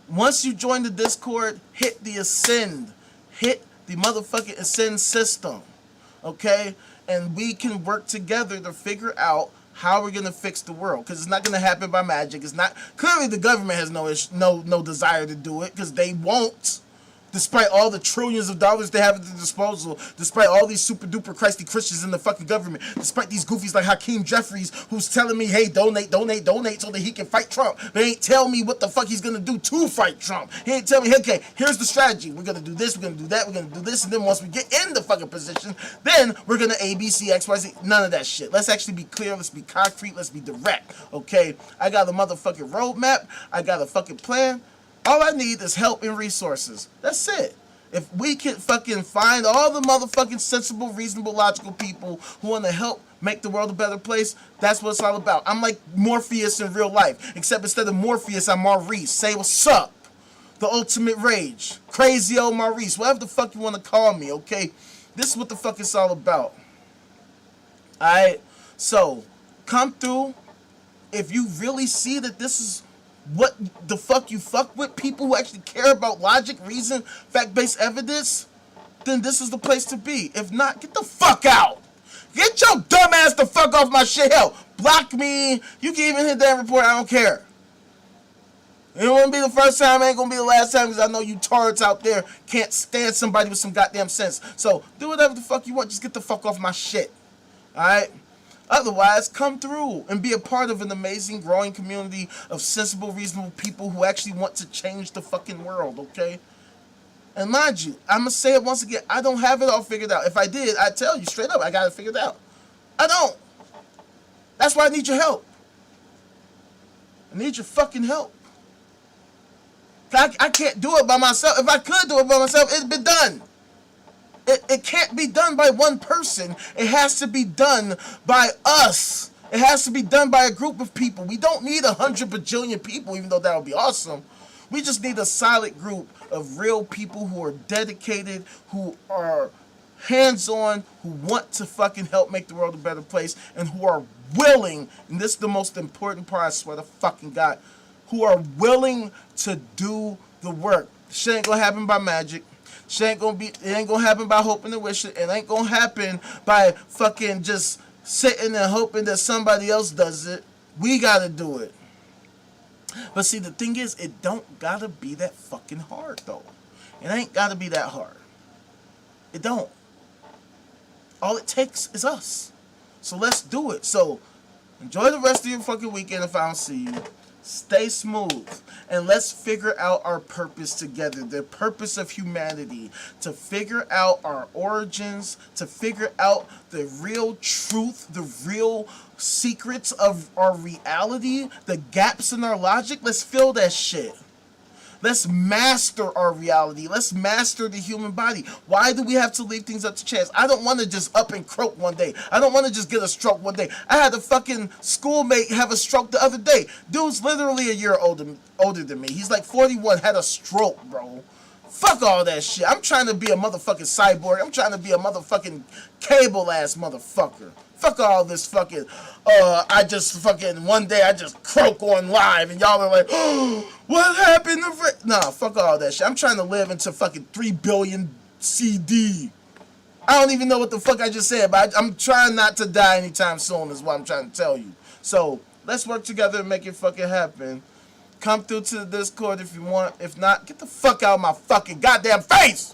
Once you join the Discord, hit the ascend. Hit the motherfucking ascend system. Okay? And we can work together to figure out how we're gonna fix the world, because it's not gonna happen by magic. It's not clearly the government has no desire to do it, because they won't. Despite all the trillions of dollars they have at their disposal, despite all these super duper Christy Christians in the fucking government, despite these goofies like Hakeem Jeffries who's telling me, hey, donate so that he can fight Trump. They ain't tell me what the fuck he's gonna do to fight Trump. He ain't tell me, hey, okay, here's the strategy. We're gonna do this, we're gonna do that, we're gonna do this, and then once we get in the fucking position, then we're gonna A, B, C, X, Y, Z. None of that shit. Let's actually be clear, let's be concrete, let's be direct, okay? I got a motherfucking roadmap, I got a fucking plan. All I need is help and resources. That's it. If we can fucking find all the motherfucking sensible, reasonable, logical people who want to help make the world a better place, that's what it's all about. I'm like Morpheus in real life, except instead of Morpheus, I'm Maurice. Say what's up. The ultimate rage. Crazy old Maurice. Whatever the fuck you want to call me, okay? This is what the fuck it's all about. Alright? So, come through. If you really see that this is what the fuck you fuck with, people who actually care about logic, reason, fact-based evidence, then this is the place to be. If not, get the fuck out. Get your dumb ass the fuck off my shit. Hell, block me. You can even hit that report. I don't care. It won't be the first time. It ain't gonna be the last time, because I know you tards out there can't stand somebody with some goddamn sense. So do whatever the fuck you want. Just get the fuck off my shit. Alright? Otherwise, come through and be a part of an amazing, growing community of sensible, reasonable people who actually want to change the fucking world, okay? And mind you, I'm going to say it once again, I don't have it all figured out. If I did, I'd tell you straight up, I got it figured out. I don't. That's why I need your help. I need your fucking help. I can't do it by myself. If I could do it by myself, it'd be done. It can't be done by one person. It has to be done by us. It has to be done by a group of people. We don't need 100 bajillion people, even though that would be awesome. We just need a solid group of real people who are dedicated, who are hands-on, who want to fucking help make the world a better place, and who are willing, and this is the most important part, I swear to fucking God, who are willing to do the work. Shit ain't gonna happen by magic. It ain't gonna happen by hoping and wishing. It ain't gonna happen by fucking just sitting and hoping that somebody else does it. We gotta do it. But see, the thing is, it don't gotta be that fucking hard, though. It ain't gotta be that hard. It don't. All it takes is us. So let's do it. So enjoy the rest of your fucking weekend if I don't see you. Stay smooth, and let's figure out our purpose together, the purpose of humanity, to figure out our origins, to figure out the real truth, the real secrets of our reality, the gaps in our logic. Let's fill that shit. Let's master our reality. Let's master the human body. Why do we have to leave things up to chance? I don't want to just up and croak one day. I don't want to just get a stroke one day. I had a fucking schoolmate have a stroke the other day. Dude's literally a year older than me. He's like 41, had a stroke, bro. Fuck all that shit. I'm trying to be a motherfucking cyborg. I'm trying to be a motherfucking cable-ass motherfucker. Fuck all this fucking, I just fucking, one day I just croak on live and y'all are like, oh, what happened to Nah, fuck all that shit. I'm trying to live into fucking 3 billion CD. I don't even know what the fuck I just said, but I'm trying not to die anytime soon is what I'm trying to tell you. So, let's work together and make it fucking happen. Come through to the Discord if you want. If not, get the fuck out of my fucking goddamn face!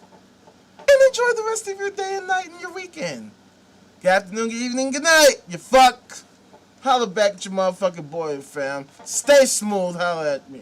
And enjoy the rest of your day and night and your weekend. Good afternoon, good evening, good night, you fuck. Holla back at your motherfucking boy, fam. Stay smooth, holla at me.